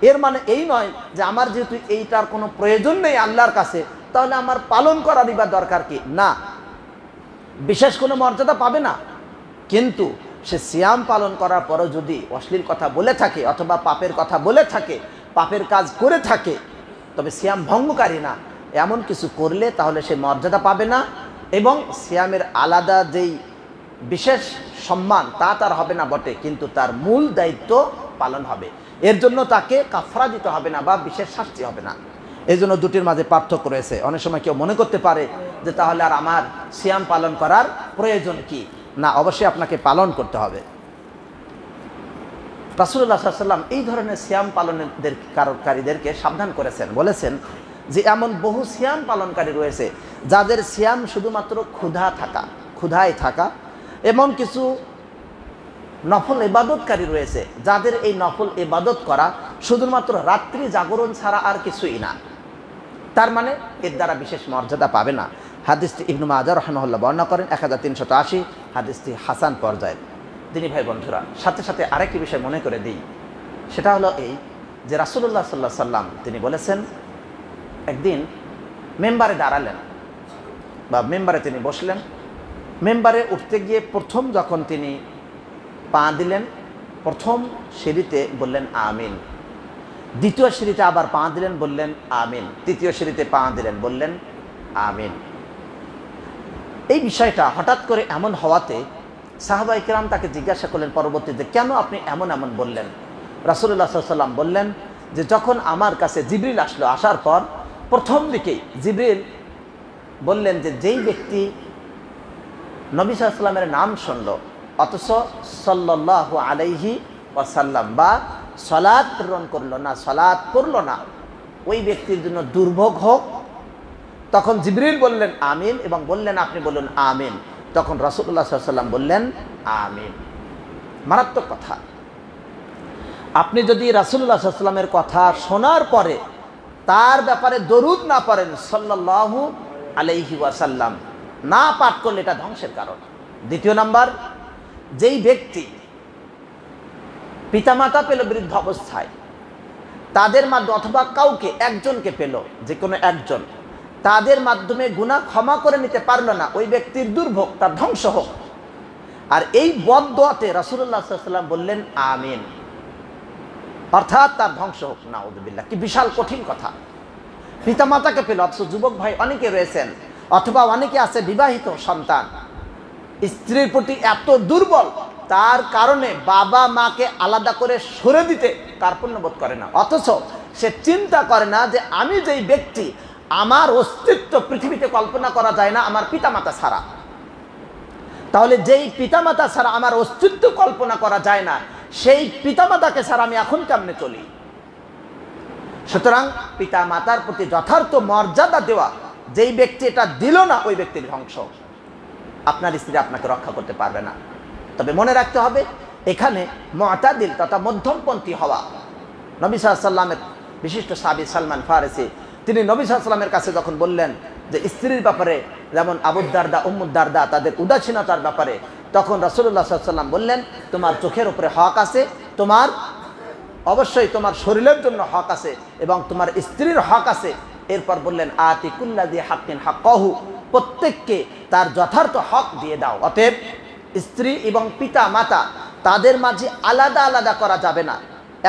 এর মানে এই নয় যে আমার যেহেতু এইটার কোনো প্রয়োজন নেই আল্লাহর কাছে, তাহলে আমার পালন করারই বা দরকার কি? না, বিশেষ কোনো মর্যাদা পাবে না। কিন্তু সে সিয়াম পালন করার পরও যদি অশ্লীল কথা বলে থাকে, অথবা পাপের কথা বলে থাকে, পাপের কাজ করে থাকে, তবে সিয়াম ভঙ্গকারী না, এমন কিছু করলে তাহলে সে মর্যাদা পাবে না, এবং সিয়ামের আলাদা যেই বিশেষ সম্মান তা তার হবে না বটে, কিন্তু তার মূল দায়িত্ব পালন হবে। এর জন্য তাকে কাফারা দিতে হবে না বা বিশেষ শাস্তি হবে না। এই জন্য দুটির মাঝে পার্থক্য রয়েছে। অনেক সময় কেউ মনে করতে পারে যে তাহলে আর আমার সিয়াম পালন করার প্রয়োজন কি? না, অবশ্যই আপনাকে পালন করতে হবে। রাসূলুল্লাহ সাল্লাল্লাহু আলাইহি ওয়াসাল্লাম এই ধরনের সিয়াম পালনকারীদেরকে সাবধান করেছেন, বলেছেন যে এমন বহু সিয়াম পালনকারী রয়েছে যাদের সিয়াম শুধুমাত্র ক্ষুধায় থাকা, এমন কিছু নফল ইবাদতকারী রয়েছে যাদের এই নফল ইবাদত করা শুধুমাত্র রাত্রি জাগরণ ছাড়া আর কিছুই না। তার মানে এর দ্বারা বিশেষ মর্যাদা পাবে না। হাদিসটি ইবনে মাজাহ রাহিমাহুল্লাহ বর্ণনা করেন 1380, হাদিসটি হাসান পর্যায়ের। দিনী ভাই বন্ধুরা, সাথে সাথে আরেকটি বিষয় মনে করে দিই, সেটা হলো এই যে রাসূলুল্লাহ সাল্লাল্লাহু আলাইহি সাল্লাম তিনি বলেছেন, একদিন মেম্বারে দাঁড়ালেন বা মেম্বারে তিনি বসলেন। মেম্বারে উঠতে গিয়ে প্রথম যখন তিনি পা দিলেন, প্রথম সিঁড়িতে বললেন আমিন, দ্বিতীয় সিঁড়িতে আবার পা দিলেন, বললেন আমিন, তৃতীয় সিঁড়িতে পা দিলেন, বললেন আমিন। এই বিষয়টা হঠাৎ করে এমন হওয়াতে সাহাবায়ে কেরাম তাকে জিজ্ঞাসা করলেন পরবর্তীতে, কেন আপনি এমন এমন বললেন? রাসূলুল্লাহ সাল্লাল্লাহু আলাইহি ওয়াসাল্লাম বললেন যে যখন আমার কাছে জিবরিল আসলো, আসার পর প্রথম দিকেই জিবরিল বললেন যে যেই ব্যক্তি নবী সাল্লাল্লাহু আলাইহি ওয়াসাল্লামের নাম শুনল অথচ সাল্লাল্লাহু আলাইহি ওয়াসাল্লাম বা সালাত প্রেরণ করলো না, সালাত পড়লো না, ওই ব্যক্তির জন্য দুর্ভোগ হোক। তখন জিবরিল বললেন আমিন এবং বললেন আপনি বলুন আমিন। তখন রাসূলুল্লাহ সাল্লাল্লাহু আলাইহি ওয়াসাল্লাম বললেন আমিন। মারাত্মক কথা। আপনি যদি রাসূলুল্লাহ সাল্লাল্লাহু আলাইহি ওয়াসাল্লামের কথা শোনার পরে তার ব্যাপারে দরুদ না পড়েন সাল্লাল্লাহু আলাইহি ওয়াসাল্লাম, না পাঠ করলে এটা ধ্বংসের কারণ। দ্বিতীয় নাম্বার, যেই ব্যক্তি পিতামাতা পেল বৃদ্ধ অবস্থায়, তাদের মাধ্যমে অথবা কাউকে একজনকে পেল, যে কোনো একজন, তাদের মাধ্যমে গুনাহ ক্ষমা করে নিতে পারল না, ওই ব্যক্তির দুর্ভোগ, তার ধ্বংস হোক। আর এই বদদোয়াতে রাসূলুল্লাহ সাল্লাল্লাহু আলাইহি ওয়াসাল্লাম বললেন আমিন, অর্থাৎ তার ধ্বংস হোক। নাউযুবিল্লাহ, কি বিশাল কঠিন কথা। পিতামাতাকে পেল, অথচ যুবক ভাই অনেকে রয়েছেন, অথবা অনেকে আছে বিবাহিত সন্তান, স্ত্রীর প্রতি এত দুর্বল, তার কারণে বাবা মাকে আলাদা করে সরে দিতে কার্পণ্য বোধ করে না, অথচ সে চিন্তা করে না যে আমি যেই ব্যক্তি, আমার অস্তিত্ব পৃথিবীতে কল্পনা করা যায় না আমার পিতামাতা ছাড়া। তাহলে যেই পিতামাতা ছাড়া আমার অস্তিত্ব কল্পনা করা যায় না, সেই পিতামাতাকে ছাড়া আমি এখন কেমনে চলি? সুতরাং পিতামাতার প্রতি যথার্থ মর্যাদা দেওয়া, যেই ব্যক্তি এটা দিল না, ওই ব্যক্তির ধ্বংস। আপনার স্ত্রী আপনাকে রক্ষা করতে পারবে না। তবে মনে রাখতে হবে, এখানে মুতাদিল তথা মধ্যমপন্থী হওয়া। নবী সাল্লাল্লাহু আলাইহি ওয়াসাল্লামের বিশিষ্ট সাহাবী সালমান ফারসি, তিনি নবী সাল্লাল্লাহু আলাইহি ওয়াসাল্লামের কাছে যখন বললেন যে স্ত্রীর ব্যাপারে, যেমন আবু দারদা, উম্মু দারদা, তাদের উদাসীনতার ব্যাপারে, তখন রাসূলুল্লাহ সাল্লাল্লাহু আলাইহি ওয়াসাল্লাম বললেন তোমার চোখের উপরে হক আছে, তোমার অবশ্যই তোমার শরীরের জন্য হক আছে এবং তোমার স্ত্রীর হক আছে। এরপর বললেন আতি কুল্লাযী হাক্কিন হাক্কাহু, প্রত্যেককে তার যথার্থ হক দিয়ে দাও। অতএব স্ত্রী এবং পিতা মাতা, তাদের মাঝে আলাদা আলাদা করা যাবে না।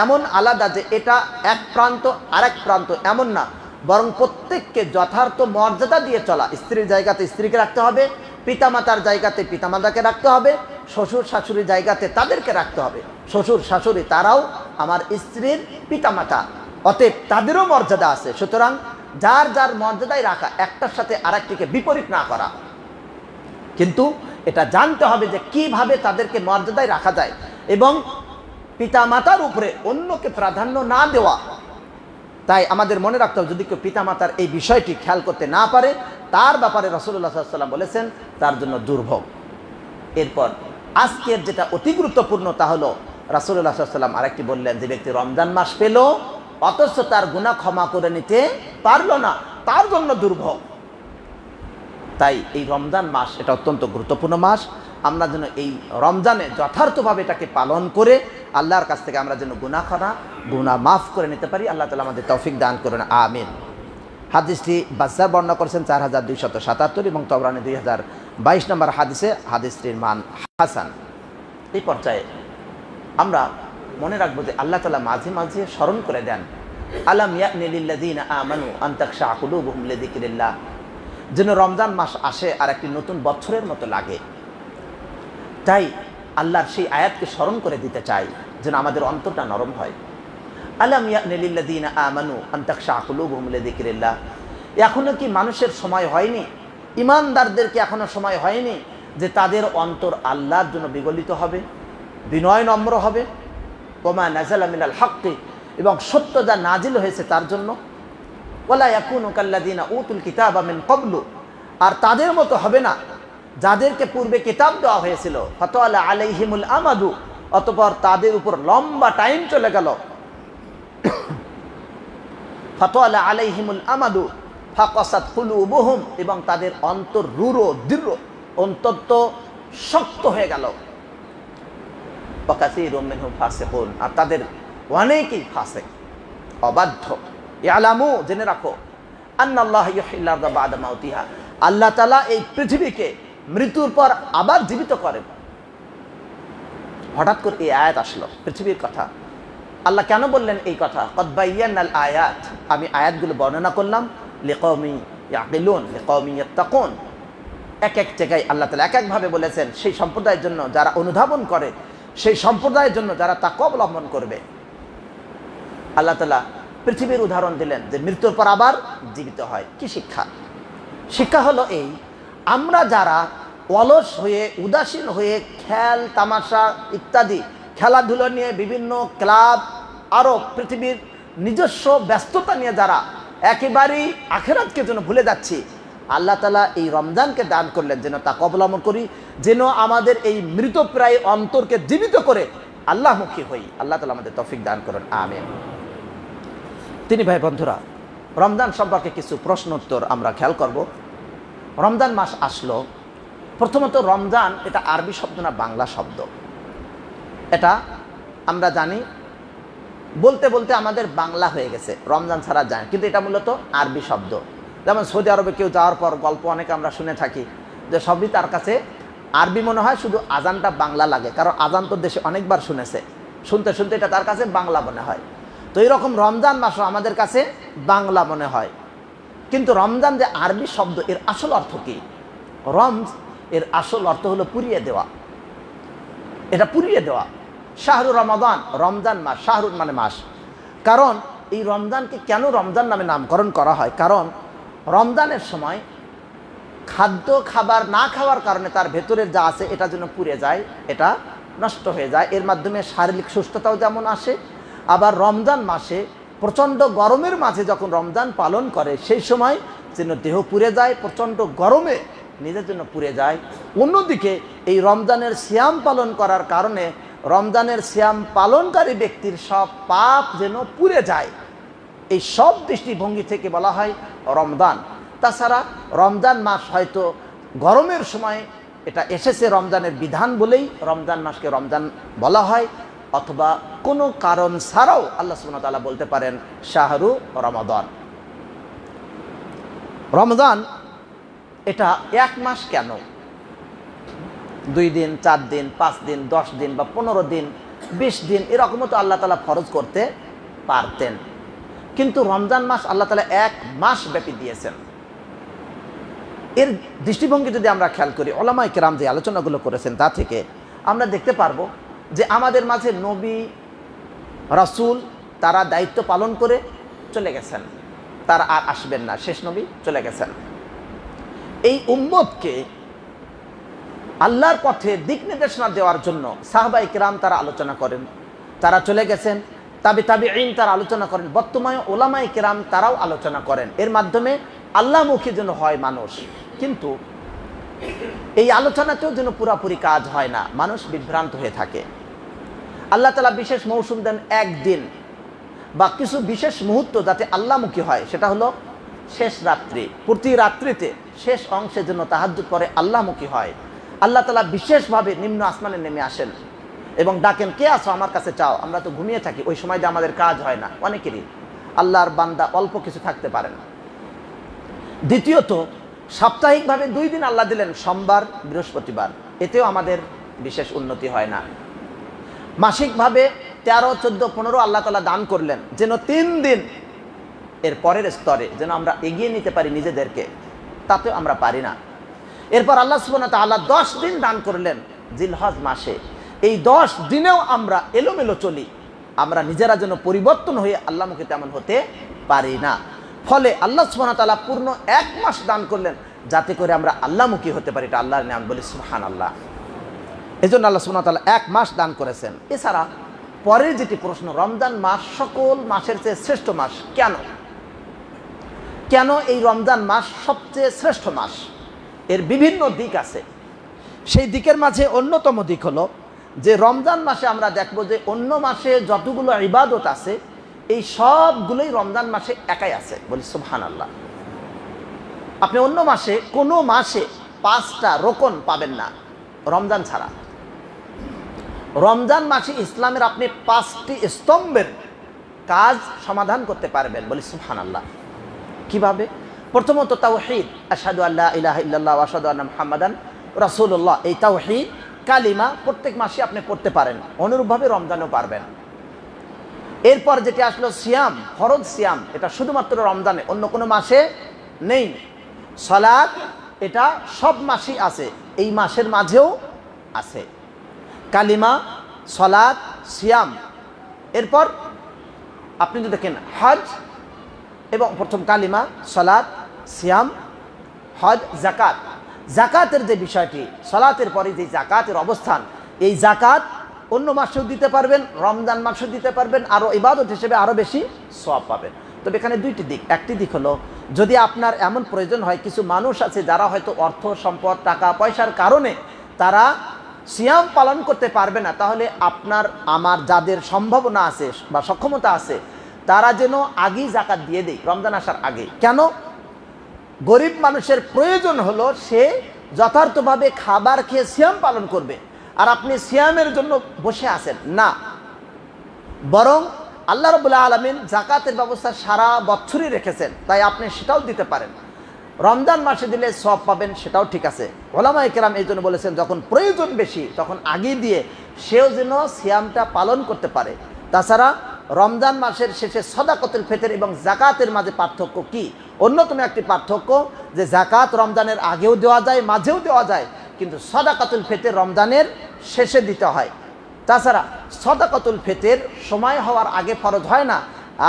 এমন আলাদা যে এটা এক প্রান্ত আরেক প্রান্ত, এমন না, বরং প্রত্যেককে যথার্থ মর্যাদা দিয়ে চলা। স্ত্রীর জায়গাতে স্ত্রীকে রাখতে হবে, পিতামাতার জায়গাতে পিতামাতাকে রাখতে হবে, শ্বশুর শাশুড়ির জায়গাতে তাদেরকে রাখতে হবে। শ্বশুর শাশুড়ি তারাও আমার স্ত্রীর পিতামাতা, অতএব তাদেরও মর্যাদা আছে। সুতরাং যার যার মর্যাদায় রাখা, একটার সাথে আরেকটিকে বিপরীত না করা। কিন্তু এটা জানতে হবে যে কিভাবে তাদেরকে মর্যাদায় রাখা যায় এবং পিতামাতার উপরে অন্যকে প্রাধান্য না দেওয়া। তাই আমাদের মনে রাখতে হবে, যদি কেউ পিতামাতার এই বিষয়টি খেয়াল করতে না পারে, তার ব্যাপারে রাসূলুল্লাহ সাল্লাল্লাহু আলাইহি ওয়াসাল্লাম বলেছেন তার জন্য দুর্ভোগ। এরপর আজকের যেটা অতি গুরুত্বপূর্ণ, তা হলো রাসূলুল্লাহ সাল্লাল্লাহু আলাইহি ওয়াসাল্লাম আরেকটি বললেন, যে ব্যক্তি রমজান মাস পেল অথচ তার গুনাহ ক্ষমা করে নিতে পারলো না, তার জন্য দুর্ভোগ। তাই এই রমজান মাস এটা অত্যন্ত গুরুত্বপূর্ণ মাস। আমরা যেন এই রমজানে যথার্থভাবে এটাকে পালন করে আল্লাহর কাছ থেকে আমরা যেন গুনাহ মাফ করে নিতে পারি। আল্লাহ তাআলা আমাদের তৌফিক দান করুন, আমিন। হাদিসটি বাজ্জার বর্ণনা করেছেন 4277 এবং তবরানি 2022 নম্বর হাদিসে হাদিসটির মান হাসান। এই পর্যায়ে আমরা মনে রাখবো যে আল্লাহ তাআলা মাঝে মাঝে স্মরণ করে দেন, আলাম ইয়ানি লিল্লাযিনা আমানু আন তাখশা কুলুবুহুম লিযিকরিল্লাহ, যেন রমজান মাস আসে আর একটি নতুন বছরের মতো লাগে। তাই আল্লাহর সেই আয়াতকে স্মরণ করে দিতে চাই, যেন আমাদের অন্তরটা নরম হয়। আলাম ইয়ানি লিল্লাযিনা আমানু আন তাখশা কুলুবুহুম লিযিকরিল্লাহ, এখনো কি মানুষের সময় হয়নি, ইমানদারদেরকে এখনো সময় হয়নি যে তাদের অন্তর আল্লাহর জন্য বিগলিত হবে, বিনয় নম্র হবে। ওমা নাযালা মিনাল হাক্কি, এবং সত্য যা নাজিল হয়েছে তার জন্য। ওয়ালা ইয়াকুনু কাল্লাযিনা উতুল কিতাবা মিন ক্বাবলু, আর তাদের মতো হবে না যাদেরকে পূর্বে কিতাব দেওয়া হয়েছিল। ফাতাওয়ালা আলাইহিমুল আমাদু, অতঃপর তাদের উপর লম্বা টাইম চলে গেল। ফাতাওয়ালা আলাইহিমুল আমাদু ফাকাসাত কুলুবুহুম, এবং তাদের অন্তর রূঢ় দৃঢ়, অন্তত শক্ত হয়ে গেল। ওয়া কাসীরুম মিনহুম ফাসিকুন, আর তাদের অনেকেই ফাসিক, অবাধ্য। ইয়ালামু, জেনে রাখো, আন্নাল্লাহ ইউহিল আরদা বা'দা মাউতিহা, আল্লাহ তাআলা এই পৃথিবীকে মৃত্যুর পর আবার জীবিত করেন। হঠাৎ করে এই আয়াত আসলো, পৃথিবীর কথা। আল্লাহ কেন বললেন এই কথা? কদ বায়্যানাল আয়াত, আমি আয়াতগুলো বর্ণনা করলাম, লিকাওমি ইয়াকিলুন লিকাওমি ইয়াত্তাকুন, এক এক জায়গায় আল্লাহ তাআলা এক একভাবে বলেছেন। সেই সম্প্রদায়ের জন্য যারা অনুধাবন করে, সেই সম্প্রদায়ের জন্য যারা তাকওয়া অবলম্বন করবে। আল্লাহ তাআলা পৃথিবীর উদাহরণ দিলেন যে মৃত্যুর পর আবার জীবিত হয়। কি শিক্ষা? শিক্ষা হলো এই, আমরা যারা অলস হয়ে উদাসীন হয়ে খেল তামাশা ইত্যাদি খেলাধুলো নিয়ে বিভিন্ন ক্লাব আরও পৃথিবীর নিজস্ব ব্যস্ততা নিয়ে যারা একেবারেই আখিরাতকে যেন ভুলে যাচ্ছি, আল্লাহ তাআলা এই রমজানকে দান করলেন যেন তা অবলম্বন করি, যেন আমাদের এই মৃতপ্রায় অন্তরকে জীবিত করে আল্লাহমুখী হই। আল্লাহ তাআলা আমাদের তৌফিক দান করেন, আমিন। তিনি ভাই বন্ধুরা, রমজান সম্পর্কে কিছু প্রশ্ন উত্তর আমরা খেয়াল করব। রমজান মাস আসলো। প্রথমত রমজান এটা আরবি শব্দ না বাংলা শব্দ, এটা আমরা জানি। বলতে বলতে আমাদের বাংলা হয়ে গেছে, রমজান ছাড়া যায়, কিন্তু এটা মূলত আরবি শব্দ। যেমন সৌদি আরবে কেউ যাওয়ার পর গল্প অনেকে আমরা শুনে থাকি যে সবই তার কাছে আরবি মনে হয়, শুধু আজানটা বাংলা লাগে, কারণ আজান তো দেশে অনেকবার শুনেছে, শুনতে শুনতে এটা তার কাছে বাংলা মনে হয়। তো এইরকম রমজান মাসও আমাদের কাছে বাংলা মনে হয়, কিন্তু রমজান যে আরবি শব্দ, এর আসল অর্থ কি? রমজ এর আসল অর্থ হলো পুড়িয়ে দেওয়া। এটা পুড়িয়ে দেওয়া। শাহরু রমাদান, রমজান মাস, শাহরুর মানে মাস। কারণ এই রমজানকে কেন রমজান নামে নামকরণ করা হয়? কারণ রমজানের সময় খাদ্য খাবার না খাওয়ার কারণে তার ভেতরের যা আছে এটা যেন পুড়ে যায়, এটা নষ্ট হয়ে যায়। এর মাধ্যমে শারীরিক সুস্থতাও যেমন আসে, আবার রমজান মাসে প্রচণ্ড গরমের মাঝে যখন রমজান পালন করে সেই সময় যেন দেহ পুড়ে যায়, প্রচণ্ড গরমে নিজের জন্য পুড়ে যায়। অন্যদিকে এই রমজানের সিয়াম পালন করার কারণে রমজানের সিয়াম পালনকারী ব্যক্তির সব পাপ যেন পুড়ে যায়। এই সব দৃষ্টিভঙ্গি থেকে বলা হয় রমজান। তাছাড়া রমজান মাস হয়তো গরমের সময় এটা এসেছে রমজানের বিধান বলেই রমজান মাসকে রমজান বলা হয়, অথবা কোনো কারণ ছাড়াও আল্লাহ সুবহানাহু ওয়া তাআলা বলতে পারেন শাহরু রমাদান। রমজান এটা এক মাস কেন? 2 দিন, 4 দিন, 5 দিন, 10 দিন বা 15 দিন, 20 দিন এরকমও তো আল্লাহ তাআলা ফরজ করতে পারতেন, কিন্তু রমজান মাস আল্লাহ তাআলা 1 মাস ব্যাপী দিয়েছেন। এর দৃষ্টিভঙ্গি যদি আমরা খেয়াল করি, উলামায়ে কেরাম যে আলোচনাগুলো করেছেন তা থেকে আমরা দেখতে পারবো যে আমাদের মাঝে নবী রাসূল তারা দায়িত্ব পালন করে চলে গেছেন, তারা আর আসবেন না, শেষ নবী চলে গেছেন। এই উম্মতকে আল্লাহর পথে দিক নির্দেশনা দেওয়ার জন্য সাহাবায়ে কেরাম তারা আলোচনা করেন, তারা চলে গেছেন। তাবিঈন তারা আলোচনা করেন, বর্তমানে উলামায়ে কেরাম তারাও আলোচনা করেন। এর মাধ্যমে আল্লাহমুখী যেন হয় মানুষ, কিন্তু এই আলোচনাতেও যেন পুরাপুরি কাজ হয় না, মানুষ বিভ্রান্ত হয়ে থাকে। আল্লাহ তাআলা বিশেষ মৌসুম দেন একদিন বা কিছু বিশেষ মুহূর্ত যাতে আল্লাহমুখী হয়, সেটা হলো শেষ রাত্রি। প্রতি রাত্রিতে শেষ অংশে যেন তাহাজ্জুদ পড়ে আল্লাহমুখী হয়। আল্লাহ তাআলা বিশেষভাবে নিম্ন আসমানে নেমে আসেন এবং ডাকেন, কে আছো আমার কাছে চাও। আমরা তো ঘুমিয়ে থাকি, ওই সময় যে আমাদের কাজ হয় না অনেকেরই, আল্লাহর বান্দা অল্প কিছু থাকতে পারেন। দ্বিতীয়ত সাপ্তাহিকভাবে 2 দিন আল্লাহ দিলেন, সোমবার বৃহস্পতিবার, এতেও আমাদের বিশেষ উন্নতি হয় না। মাসিকভাবে 13, 14, 15 আল্লাহ তাআলা দান করলেন, যেন 3 দিন এর পরের স্তরে যেন আমরা এগিয়ে নিতে পারি নিজেদেরকে, তাতেও আমরা পারি না। এরপর আল্লাহ সুবহানাহু ওয়া তাআলা 10 দিন দান করলেন জিলহজ মাসে। এই 10 দিনেও আমরা এলোমেলো চলি, আমরা নিজেরা যেন পরিবর্তন হয়ে আল্লাহমুখী তেমন হতে পারি না। ফলে আল্লাহ সুবহানাহু ওয়া তাআলা পূর্ণ 1 মাস দান করলেন যাতে করে আমরা আল্লাহমুখী হতে পারি। এটা আল্লাহর নিয়ামত, বলি সুবহানাল্লাহ। এজন্য আল্লাহ সুবহানাহু ওয়া তাআলা 1 মাস দান করেছেন। এছাড়া পরের যেটি প্রশ্ন, রমজান মাস সকল মাসের চেয়ে শ্রেষ্ঠ মাস কেন? কেন এই রমজান মাস সবচেয়ে শ্রেষ্ঠ মাস? এর বিভিন্ন দিক আছে। সেই দিকের মাঝে অন্যতম দিক হলো যে রমজান মাসে আমরা দেখব যে অন্য মাসে যতগুলো ইবাদত আছে এই সবগুলোই রমজান মাসে একাই আছে, বলি সুবহানাল্লাহ। আপনি অন্য মাসে কোনো মাসে 5টা রোকন পাবেন না রমজান ছাড়া। রমজান মাসে ইসলামের আপনি 5টি স্তম্ভের কাজ সমাধান করতে পারবেন, বলি সুবহানাল্লাহ। কিভাবে? প্রথমত তাওহীদ, আশহাদু আল্লা ইলাহা ইল্লাল্লাহ ওয়া আশহাদু আন্না মুহাম্মাদান রাসূলুল্লাহ। এই তাওহীদ কালিমা প্রত্যেক মাসে আপনি পড়তে পারেন, অনুরূপভাবে রমজানেও পারবেন। এরপর যেটি আসলো সিয়াম, ফরজ সিয়াম, এটা শুধুমাত্র রমজানে, অন্য কোনো মাসে নেই। সালাত এটা সব মাসেই আছে, এই মাসের মাঝেও আছে। কালিমা, সলাত, সিয়াম, এরপর আপনি যদি দেখেন হজ, এবং প্রথম কালিমা, সলাত, সিয়াম, হজ, জাকাত। জাকাতের যে বিষয়টি, সলাতের পরে যে জাকাতের অবস্থান, এই জাকাত অন্য মাসেও দিতে পারবেন, রমজান মাসেও দিতে পারবেন, আরও ইবাদত হিসেবে আরও বেশি সওয়াব পাবেন। তবে এখানে দুইটি দিক। একটি দিক হলো, যদি আপনার এমন প্রয়োজন হয়, কিছু মানুষ আছে যারা হয়তো অর্থ সম্পদ, টাকা পয়সার কারণে তারা সিয়াম পালন করতে পারবে না, তাহলে আপনার আমার যাদের সম্ভাবনা আছে বা সক্ষমতা আছে, তারা যেন আগেই জাকাত দিয়ে দেয়, রমজান আসার আগে। কেন? গরিব মানুষের প্রয়োজন হলো সে যথার্থভাবে খাবার খেয়ে সিয়াম পালন করবে, আর আপনি সিয়ামের জন্য বসে আছেন না। বরং আল্লাহ রাব্বুল আলামিন জাকাতের ব্যবস্থা সারা বছরই রেখেছেন, তাই আপনি সেটাও দিতে পারেন। রমজান মাসে দিলে সওয়াব পাবেন, সেটাও ঠিক আছে। উলামায়ে কেরাম এই জন্য বলেছেন, যখন প্রয়োজন বেশি তখন আগে দিয়ে সেও যেন সিয়ামটা পালন করতে পারে। তাছাড়া রমজান মাসের শেষে সাদাকাতুল ফিতর এবং জাকাতের মাঝে পার্থক্য কি? অন্যতম একটি পার্থক্য যে জাকাত রমজানের আগেও দেওয়া যায়, মাঝেও দেওয়া যায়, কিন্তু সাদাকাতুল ফিতর রমজানের শেষে দিতে হয়। তাছাড়া সাদাকাতুল ফিতর সময় হওয়ার আগে ফরজ হয় না,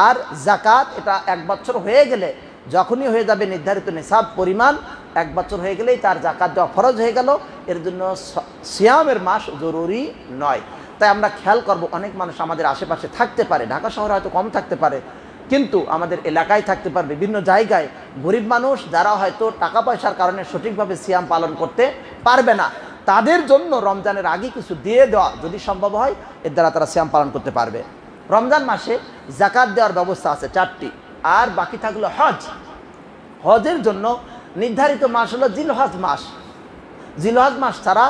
আর জাকাত এটা 1 বছর হয়ে গেলে, যখনই হয়ে যাবে নির্ধারিত নিসাব পরিমাণ, 1 বছর হয়ে গেলেই তার জাকাত দেওয়া ফরজ হয়ে গেল। এর জন্য সিয়ামের মাস জরুরি নয়। তাই আমরা খেয়াল করব, অনেক মানুষ আমাদের আশেপাশে থাকতে পারে, ঢাকা শহরে হয়তো কম থাকতে পারে, কিন্তু আমাদের এলাকায় থাকতে পারে, বিভিন্ন জায়গায় গরিব মানুষ যারা হয়তো টাকা পয়সার কারণে সঠিকভাবে সিয়াম পালন করতে পারবে না, তাদের জন্য রমজানের আগে কিছু দিয়ে দেওয়া যদি সম্ভব হয়, এর দ্বারা তারা সিয়াম পালন করতে পারবে। রমজান মাসে জাকাত দেওয়ার ব্যবস্থা আছে 4টি, আর বাকি থাকলো হজ। হজের জন্য নির্ধারিত মাস হলো জিলহজ মাস। জিলহজ মাস ছাড়া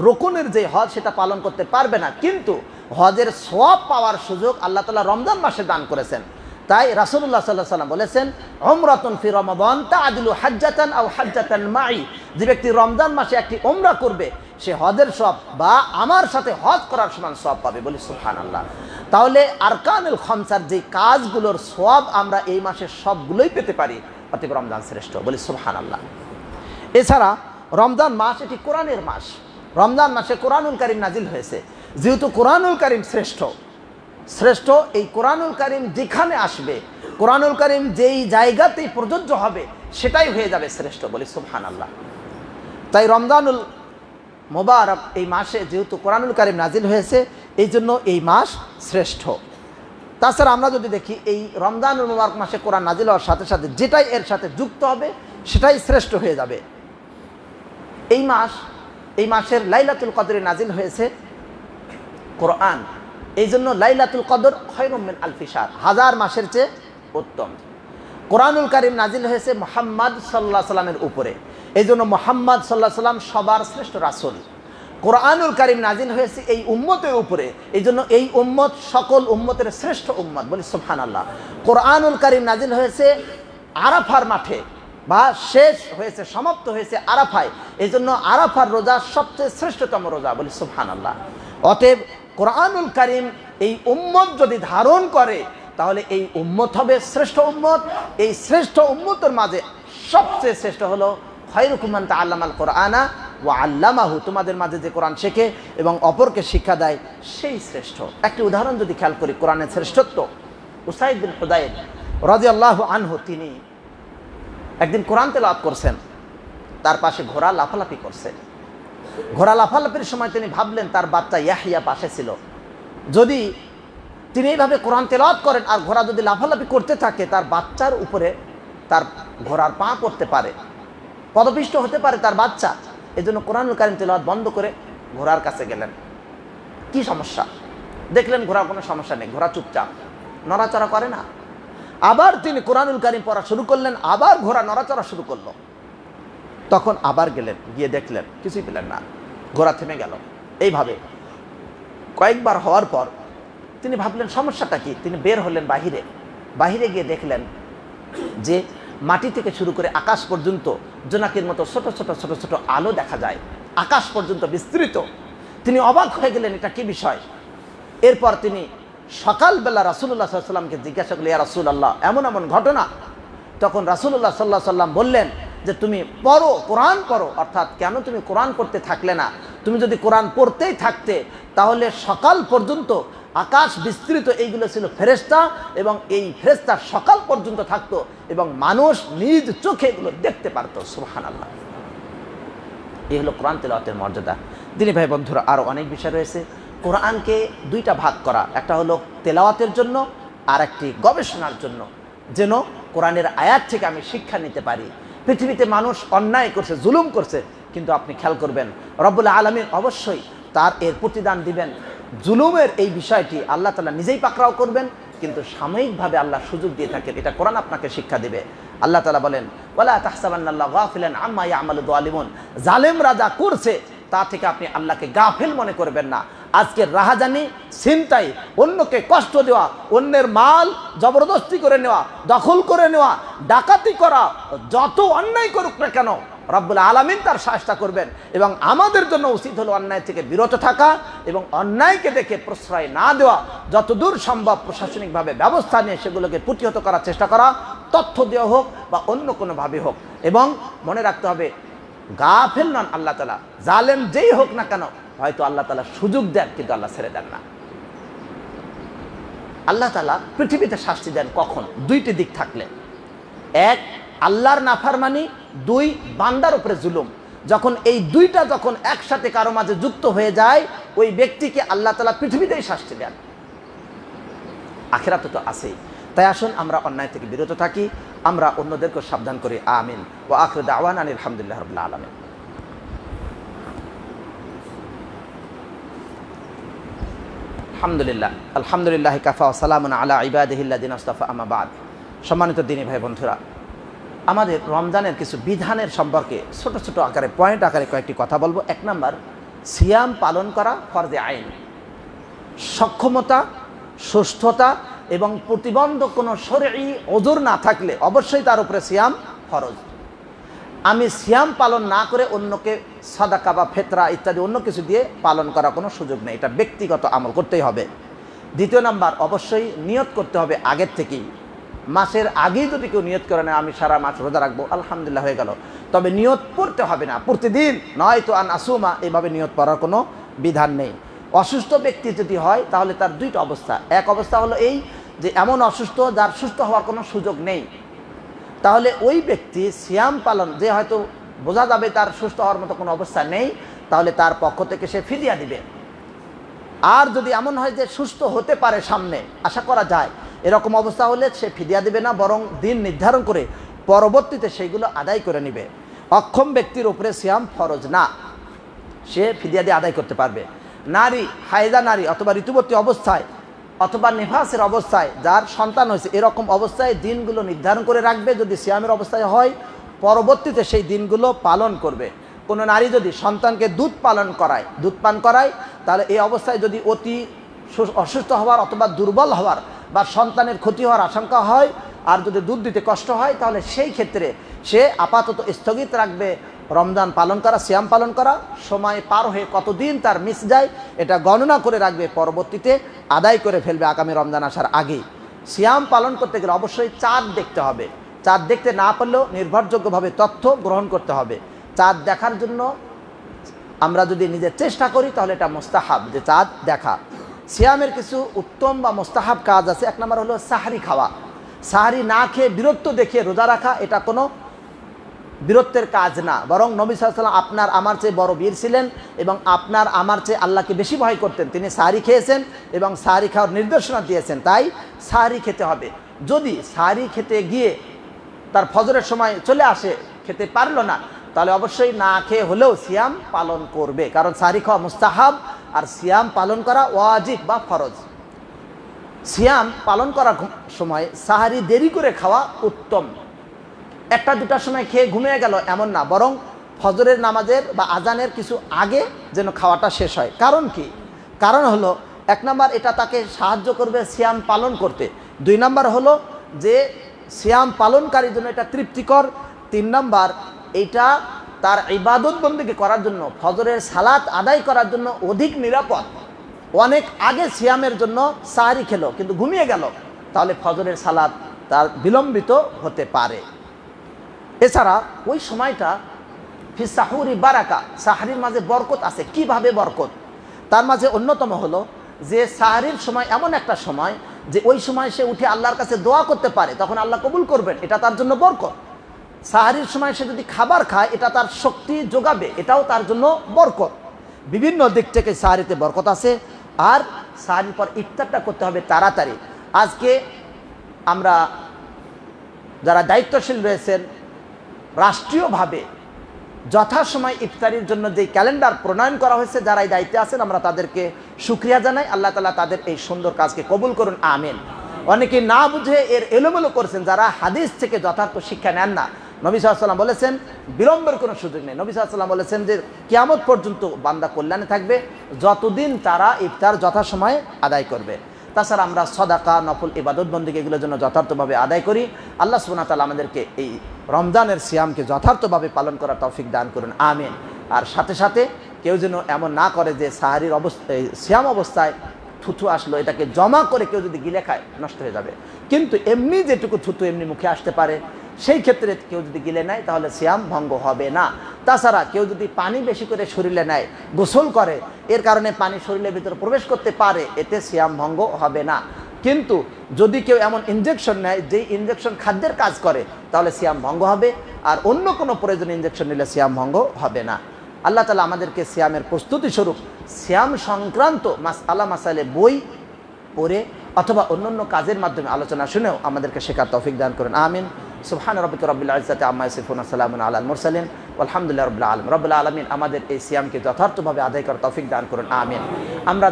রকুনের যে হজ সেটা পালন করতে পারবে না, কিন্তু হজের সওয়াব পাওয়ার সুযোগ আল্লাহ তাআলা রমজান মাসে দান করেছেন। তাই রাসূলুল্লাহ সাল্লাল্লাহু আলাইহি ওয়াসাল্লাম বলেছেন, উমরাতুন ফি রমাদান তাআদিলু হাজ্জাতান আও হাজ্জাতান মাই। যে ব্যক্তি রমজান মাসে একটি উমরা করবে, সে হজের সওয়াব বা আমার সাথে হজ করার সমান সওয়াব পাবে। বলি সুবহানাল্লাহ। তাহলে আরকানুল খামসার যে কাজগুলোর সওয়াব আমরা এই মাসে সবগুলোই পেতে পারি, অতএব রমজান শ্রেষ্ঠ। বলি সুবহানাল্লাহ। এছাড়া রমজান মাস এটি কোরআনের মাস। রমজান মাসে কোরআনুল কারীম নাজিল হয়েছে। যেহেতু কোরআনুল কারীম শ্রেষ্ঠ, এই কোরআনুল কারীম যেখানে আসবে, কোরআনুল কারীম যেই জায়গাতেই প্রযোজ্য হবে, সেটাই হয়ে যাবে শ্রেষ্ঠ। বলি সুবহানাল্লাহ। তাই রমজানুল মোবারক এই মাসে যেহেতু কোরআনুল কারীম নাজিল হয়েছে, এই জন্য এই মাস শ্রেষ্ঠ। তাছাড়া আমরা যদি দেখি, এই রমজানুল মোবারক মাসে কোরআন নাজিল হওয়ার সাথে সাথে যেটাই এর সাথে যুক্ত হবে, সেটাই শ্রেষ্ঠ হয়ে যাবে। এই মাসের লাইলাতুল কদরে নাজিল হয়েছে কোরআন, এই জন্য লাইলাতুল কদর খায়রুম মিন আলফি শাহর, 1000 মাসের চেয়ে উত্তম। কোরআনুল কারীম নাজিল হয়েছে মুহাম্মদ সাল্লাল্লাহু আলাইহি সাল্লামের উপরে, এই জন্য মুহাম্মদ সাল্লাল্লাহু আলাইহি সাল্লাম সবার শ্রেষ্ঠ রাসূল। কোরআনুল কারীম নাজিল হয়েছে এই উম্মতের উপরে, এই জন্য এই উম্মত সকল উম্মতের শ্রেষ্ঠ উম্মত। বলি সুবহানাল্লাহ। কোরআনুল কারীম নাজিল হয়েছে আরাফার মাঠে, বা শেষ হয়েছে, সমাপ্ত হয়েছে আরাফায়, এই জন্য আরাফার রোজা সবচেয়ে শ্রেষ্ঠতম রোজা। বলি সুবহানাল্লাহ। অতএব কোরআনুল কারীম এই উম্মত যদি ধারণ করে, তাহলে এই উম্মত হবে শ্রেষ্ঠ উম্মত। এই শ্রেষ্ঠ উম্মতের মাঝে সবচেয়ে শ্রেষ্ঠ হলো খায়রুকুম মান তাআল্লামাল কোরআনা ওয়া আল্লামাহু, তোমাদের মাঝে যে কোরআন শেখে এবং অপরকে শিক্ষা দেয়, সেই শ্রেষ্ঠ। একটি উদাহরণ যদি খেয়াল করি কোরআনের শ্রেষ্ঠত্ব, উসাইদ বিন হুদাইর রাদিয়াল্লাহু আনহু তিনি একদিন কোরআন তেলাওয়াত করছেন, তার পাশে ঘোড়া লাফালাফি করছে। ঘোড়া লাফালাফির সময় তিনি ভাবলেন তার বাচ্চা ইয়াহইয়া পাশে ছিল, যদি তিনি এইভাবে কোরআন তেলাওয়াত করেন আর ঘোড়া যদি লাফালাফি করতে থাকে, তার বাচ্চার উপরে তার ঘোড়ার পা পড়তে পারে, পদপিষ্ট হতে পারে তার বাচ্চা। এই জন্য কোরআনুল কারীম তেলাওয়াত বন্ধ করে ঘোড়ার কাছে গেলেন। কি সমস্যা? দেখলেন ঘোড়ার কোনো সমস্যা নেই, ঘোড়া চুপচাপ, নড়াচড়া করে না। আবার তিনি কোরআনুল কারীম পড়া শুরু করলেন, আবার ঘোড়া নড়াচড়া শুরু করলো। তখন আবার গেলেন, গিয়ে দেখলেন কিছুই পেলেন না, ঘোড়া থেমে গেল। এইভাবে কয়েকবার হওয়ার পর তিনি ভাবলেন সমস্যাটা কি। তিনি বের হলেন বাহিরে গিয়ে দেখলেন যে মাটি থেকে শুরু করে আকাশ পর্যন্ত জোনাকির মতো ছোট ছোট ছোট ছোট আলো দেখা যায়, আকাশ পর্যন্ত বিস্তৃত। তিনি অবাক হয়ে গেলেন, এটা কি বিষয়। এরপর তিনি সকালবেলা রাসূলুল্লাহ সাল্লাল্লাহু আলাইহি ওয়াসাল্লামকে জিজ্ঞাসা করলেন, ইয়া রাসূলুল্লাহ, এমন এমন ঘটনা। তখন রাসূলুল্লাহ সাল্লাল্লাহু আলাইহি ওয়াসাল্লাম বললেন যে তুমি পড়ো, কোরআন পড়ো। অর্থাৎ কেন তুমি কোরআন পড়তে থাকলে না? তুমি যদি কোরআন পড়তেই থাকতে তাহলে সকাল পর্যন্ত আকাশ বিস্তৃত এইগুলো ছিল ফেরেশতা, এবং এই ফেরেশতা সকাল পর্যন্ত থাকতো এবং মানুষ নিজ চোখে এগুলো দেখতে পারতো। সুবহানাল্লাহ। এই হলো কোরআন তেলাওয়াতের মর্যাদা। দিনী ভাই বন্ধুরা, আরও অনেক বিষয় রয়েছে। কোরআনকে দুইটা ভাগ করা, একটা হলো তেলাওয়াতের জন্য আর একটি গবেষণার জন্য, যেন কোরআনের আয়াত থেকে আমি শিক্ষা নিতে পারি। পৃথিবীতে মানুষ অন্যায় করছে, জুলুম করছে, কিন্তু আপনি খেয়াল করবেন রব্বুল আলামিন অবশ্যই তার এর প্রতিদান দিবেন। জুলুমের এই বিষয়টি আল্লাহ তাআলা নিজেই পাকড়াও করবেন, কিন্তু সাময়িকভাবে আল্লাহ সুযোগ দিয়ে থাকেন। এটা কোরআন আপনাকে শিক্ষা দিবে। আল্লাহ তাআলা বলেন, ওয়ালা তাহসাবান্নাল্লাহ গাফিলান আম্মা ইয়ামালু যালিমুন, জালেম রাজা করছে তা থেকে আপনি আল্লাহকে গাফিল মনে করবেন না। আজকের রাহাজানি, ছিনতাই, অন্যকে কষ্ট দেওয়া, অন্যের মাল জবরদস্তি করে নেওয়া, দখল করে নেওয়া, ডাকাতি করা, যত অন্যায় করুক না কেন রব্বুল আলামিন তার শাস্তি করবেন। এবং আমাদের জন্য উচিত হলো অন্যায় থেকে বিরত থাকা এবং অন্যায়কে দেখে প্রশ্রয় না দেওয়া, যতদূর সম্ভব প্রশাসনিকভাবে ব্যবস্থা নিয়ে সেগুলোকে প্রতিহত করার চেষ্টা করা, তথ্য দেওয়া হোক বা অন্য কোনোভাবে হোক। এবং মনে রাখতে হবে, গাফিল নন আল্লাহ তাআলা। জালেম যেই হোক না কেন, হয়তো আল্লাহ তাআলা সুযোগ দেন, কিন্তু আল্লাহ ছেড়ে দেন না। আল্লাহ তাআলা পৃথিবীতে শাস্তি দেন কখন? দুইটি দিক থাকলে, এক আল্লাহর নাফরমানি, দুই বান্দার উপরে জুলুম। যখন এই দুইটা যখন একসাথে কারো মাঝে যুক্ত হয়ে যায়, ওই ব্যক্তিকে আল্লাহ তাআলা পৃথিবীতেই শাস্তি দেন, আখিরাতে তো আছেই। তাই আসুন আমরা অন্যায় থেকে বিরত থাকি, আমরা অন্যদেরকে সাবধান করি। আমিন। ওয়া আখিরু দাওয়ানা আলহামদুলিল্লাহি রাব্বিল আলামিন। আলহামদুলিল্লাহ, আলহামদুলিল্লাহ কাফা ওয়া সালামুন আলা ইবাদিহিল্লাযিনা ইসতাফা, আম্মা বাদ। সম্মানিত দিনী ভাই বন্ধুরা, আমাদের রমজানের কিছু বিধানের সম্পর্কে ছোট ছোট আকারে, পয়েন্ট আকারে কয়েকটি কথা বলবো। এক নাম্বার, সিয়াম পালন করা ফরজে আইন। সক্ষমতা, সুস্থতা এবং প্রতিবন্ধক কোনো শরঈ ওযর না থাকলে অবশ্যই তার উপরে সিয়াম ফরজ। আমি সিয়াম পালন না করে অন্যকে সাদাকা বা ফেতরা ইত্যাদি অন্য কিছু দিয়ে পালন করার কোনো সুযোগ নেই, এটা ব্যক্তিগত আমল করতেই হবে। দ্বিতীয় নাম্বার, অবশ্যই নিয়ত করতে হবে আগের থেকেই। মাসের আগেই যদি কেউ নিয়ত করে না আমি সারা মাস রোজা রাখবো, আলহামদুলিল্লাহ হয়ে গেল, তবে নিয়ত পড়তে হবে না প্রতিদিন, নয় তো আন আসুমা, এভাবে নিয়ত পড়ার কোনো বিধান নেই। অসুস্থ ব্যক্তি যদি হয় তাহলে তার দুইটা অবস্থা। এক অবস্থা হলো এই যে এমন অসুস্থ যার সুস্থ হওয়ার কোনো সুযোগ নেই, তাহলে ওই ব্যক্তি সিয়াম পালন, যে হয়তো বোঝা যাবে তার সুস্থ হওয়ার মতো কোনো অবস্থা নেই, তাহলে তার পক্ষ থেকে সে ফিদিয়া দিবে। আর যদি এমন হয় যে সুস্থ হতে পারে, সামনে আশা করা যায়, এরকম অবস্থা হলে সে ফিদিয়া দিবে না, বরং দিন নির্ধারণ করে পরবর্তীতে সেইগুলো আদায় করে নেবে। অক্ষম ব্যক্তির উপরে সিয়াম ফরজ না, সে ফিদিয়া দিয়ে আদায় করতে পারবে। নারী, হায়দা নারী অথবা ঋতুবতী অবস্থায় অথবা নিফাসের অবস্থায় যার সন্তান হয়েছে, এরকম অবস্থায় দিনগুলো নির্ধারণ করে রাখবে। যদি সিয়ামের অবস্থায় হয়, পরবর্তীতে সেই দিনগুলো পালন করবে। কোনো নারী যদি সন্তানকে দুধ পান করায়, তাহলে এই অবস্থায় যদি অতি অসুস্থ হওয়ার অথবা দুর্বল হওয়ার বা সন্তানের ক্ষতি হওয়ার আশঙ্কা হয়, আর যদি দুধ দিতে কষ্ট হয়, তাহলে সেই ক্ষেত্রে সে আপাতত স্থগিত রাখবে রমজান পালন করা, সিয়াম পালন করা। সময় পার হয়ে কতদিন তার মিস যায় এটা গণনা করে রাখবে, পরবর্তীতে আদায় করে ফেলবে আগামী রমজান আসার আগেই। সিয়াম পালন করতে গেলে অবশ্যই চাঁদ দেখতে হবে। চাঁদ দেখতে না পারলেও নির্ভরযোগ্যভাবে তথ্য গ্রহণ করতে হবে। চাঁদ দেখার জন্য আমরা যদি নিজের চেষ্টা করি তাহলে এটা মুস্তাহাব, যে চাঁদ দেখা। সিয়ামের কিছু উত্তম বা মুস্তাহাব কাজ আছে। এক নম্বর হলো সাহারি খাওয়া। সাহারি না খেয়ে বীরত্ব দেখিয়ে রোজা রাখা, এটা কোনো বীরত্বের কাজ না, বরং নবী সাল্লাল্লাহু আলাইহি ওয়াসাল্লাম আপনার আমার চেয়ে বড় বীর ছিলেন এবং আপনার আমার চেয়ে আল্লাহকে বেশি ভয় করতেন। তিনি সাহারি খেয়েছেন এবং সাহারি খাওয়ার নির্দেশনা দিয়েছেন, তাই সাহারি খেতে হবে। যদি সাহারি খেতে গিয়ে তার ফজরের সময় চলে আসে, খেতে পারলো না, তাহলে অবশ্যই না খেয়ে হলেও সিয়াম পালন করবে, কারণ সাহারি খাওয়া মুস্তাহাব আর সিয়াম পালন করা ওয়াজিব বা ফরজ। সিয়াম পালন করার সময় সাহারি দেরি করে খাওয়া উত্তম। একটা দুটার সময় খেয়ে ঘুমিয়ে গেল এমন না, বরং ফজরের নামাজের বা আজানের কিছু আগে যেন খাওয়াটা শেষ হয়। কারণ কি? কারণ হলো, এক নাম্বার এটা তাকে সাহায্য করবে সিয়াম পালন করতে। দুই নাম্বার হলো যে সিয়াম পালনকারীর জন্য এটা তৃপ্তিকর। তিন নাম্বার, এটা তার ইবাদত বন্দেগী করার জন্য, ফজরের সালাত আদায় করার জন্য অধিক নিরাপদ। অনেক আগে সিয়ামের জন্য সাহারি খেলো কিন্তু ঘুমিয়ে গেল, তাহলে ফজরের সালাত তার বিলম্বিত হতে পারে। এছাড়া ওই সময়টা ফি সাহুরি বারাকা, সাহারির মাঝে বরকত আছে। কিভাবে বরকত? তার মাঝে অন্যতম হলো যে সাহারির সময় এমন একটা সময় যে ওই সময় সে উঠে আল্লাহর কাছে দোয়া করতে পারে, তখন আল্লাহ কবুল করবেন, এটা তার জন্য বরকত। সাহারির সময় সে যদি খাবার খায়, এটা তার শক্তি যোগাবে, এটাও তার জন্য বরকত। বিভিন্ন দিক থেকে সাহারিতে বরকত আছে। আর সাহারির পর ইফতারটা করতে হবে তাড়াতাড়ি। আজকে আমরা যারা দায়িত্বশীল রয়েছেন, রাষ্ট্রীয়ভাবে যথাসময় ইফতারির জন্য যে ক্যালেন্ডার প্রণয়ন করা হয়েছে, যারা এই দায়িত্বে আছেন আমরা তাদেরকে শুকরিয়া জানাই। আল্লাহ তাআলা তাদের এই সুন্দর কাজকে কবুল করুন, আমিন। অনেকে না বুঝে এর এলোমেলো করছেন, যারা হাদিস থেকে যথার্থ শিক্ষা নেন না। নবী সাল্লাল্লাহু আলাইহি ওয়াসাল্লাম বলেছেন বিলম্বের কোনো সুযোগ নেই। নবী সাল্লাল্লাহু আলাইহি ওয়াসাল্লাম বলেছেন যে কিয়ামত পর্যন্ত বান্দা কল্যাণে থাকবে যতদিন তারা ইফতার যথাসময়ে আদায় করবে। তাছাড়া আমরা সদাকা, নফল ইবাদত বন্দেগী এগুলোর জন্য যথার্থভাবে আদায় করি। আল্লাহ সুবহানাহু ওয়া তাআলা আমাদেরকে এই রমজানের সিয়ামকে যথার্থভাবে পালন করার তৌফিক দান করুন, আমিন। আর সাথে সাথে কেউ যেন এমন না করে যে সাহারির অবস্থায়, সিয়াম অবস্থায় থুথু আসলো, এটাকে জমা করে কেউ যদি গিলে খায় নষ্ট হয়ে যাবে। কিন্তু এমনি যেটুকু থুথু এমনি মুখে আসতে পারে, সেই ক্ষেত্রে কেউ যদি গিলে নেয় তাহলে সিয়াম ভঙ্গ হবে না। তাছাড়া কেউ যদি পানি বেশি করে শরীরে নেয়, গোসল করে, এর কারণে পানি শরীরের ভিতরে প্রবেশ করতে পারে, এতে সিয়াম ভঙ্গ হবে না। কিন্তু যদি কেউ এমন ইনজেকশন নেয় যেই ইনজেকশন খাদ্যের কাজ করে, তাহলে সিয়াম ভঙ্গ হবে। আর অন্য কোনো প্রয়োজনে ইনজেকশন নিলে সিয়াম ভঙ্গ হবে না। আল্লাহ তাআলা আমাদেরকে সিয়ামের প্রস্তুতি স্বরূপ সিয়াম সংক্রান্ত মাসাইলে বই পড়ে অথবা অন্যান্য কাজের মাধ্যমে আলোচনা শুনেও আমাদেরকে শেখার তৌফিক দান করেন, আমিন। সুবহান রাব্বিকা রাব্বিল ইজ্জাতি আম্মা ইয়াসিফুন, সালামুন আলাল মুরসালিন, আলহামদুলিল্লাহি রাব্বিল আলামিন। রব্বুল আলামিন আমাদের এই সিয়ামকে যথার্থভাবে আদায় করার তৌফিক দান করুন, আমিন। আমরা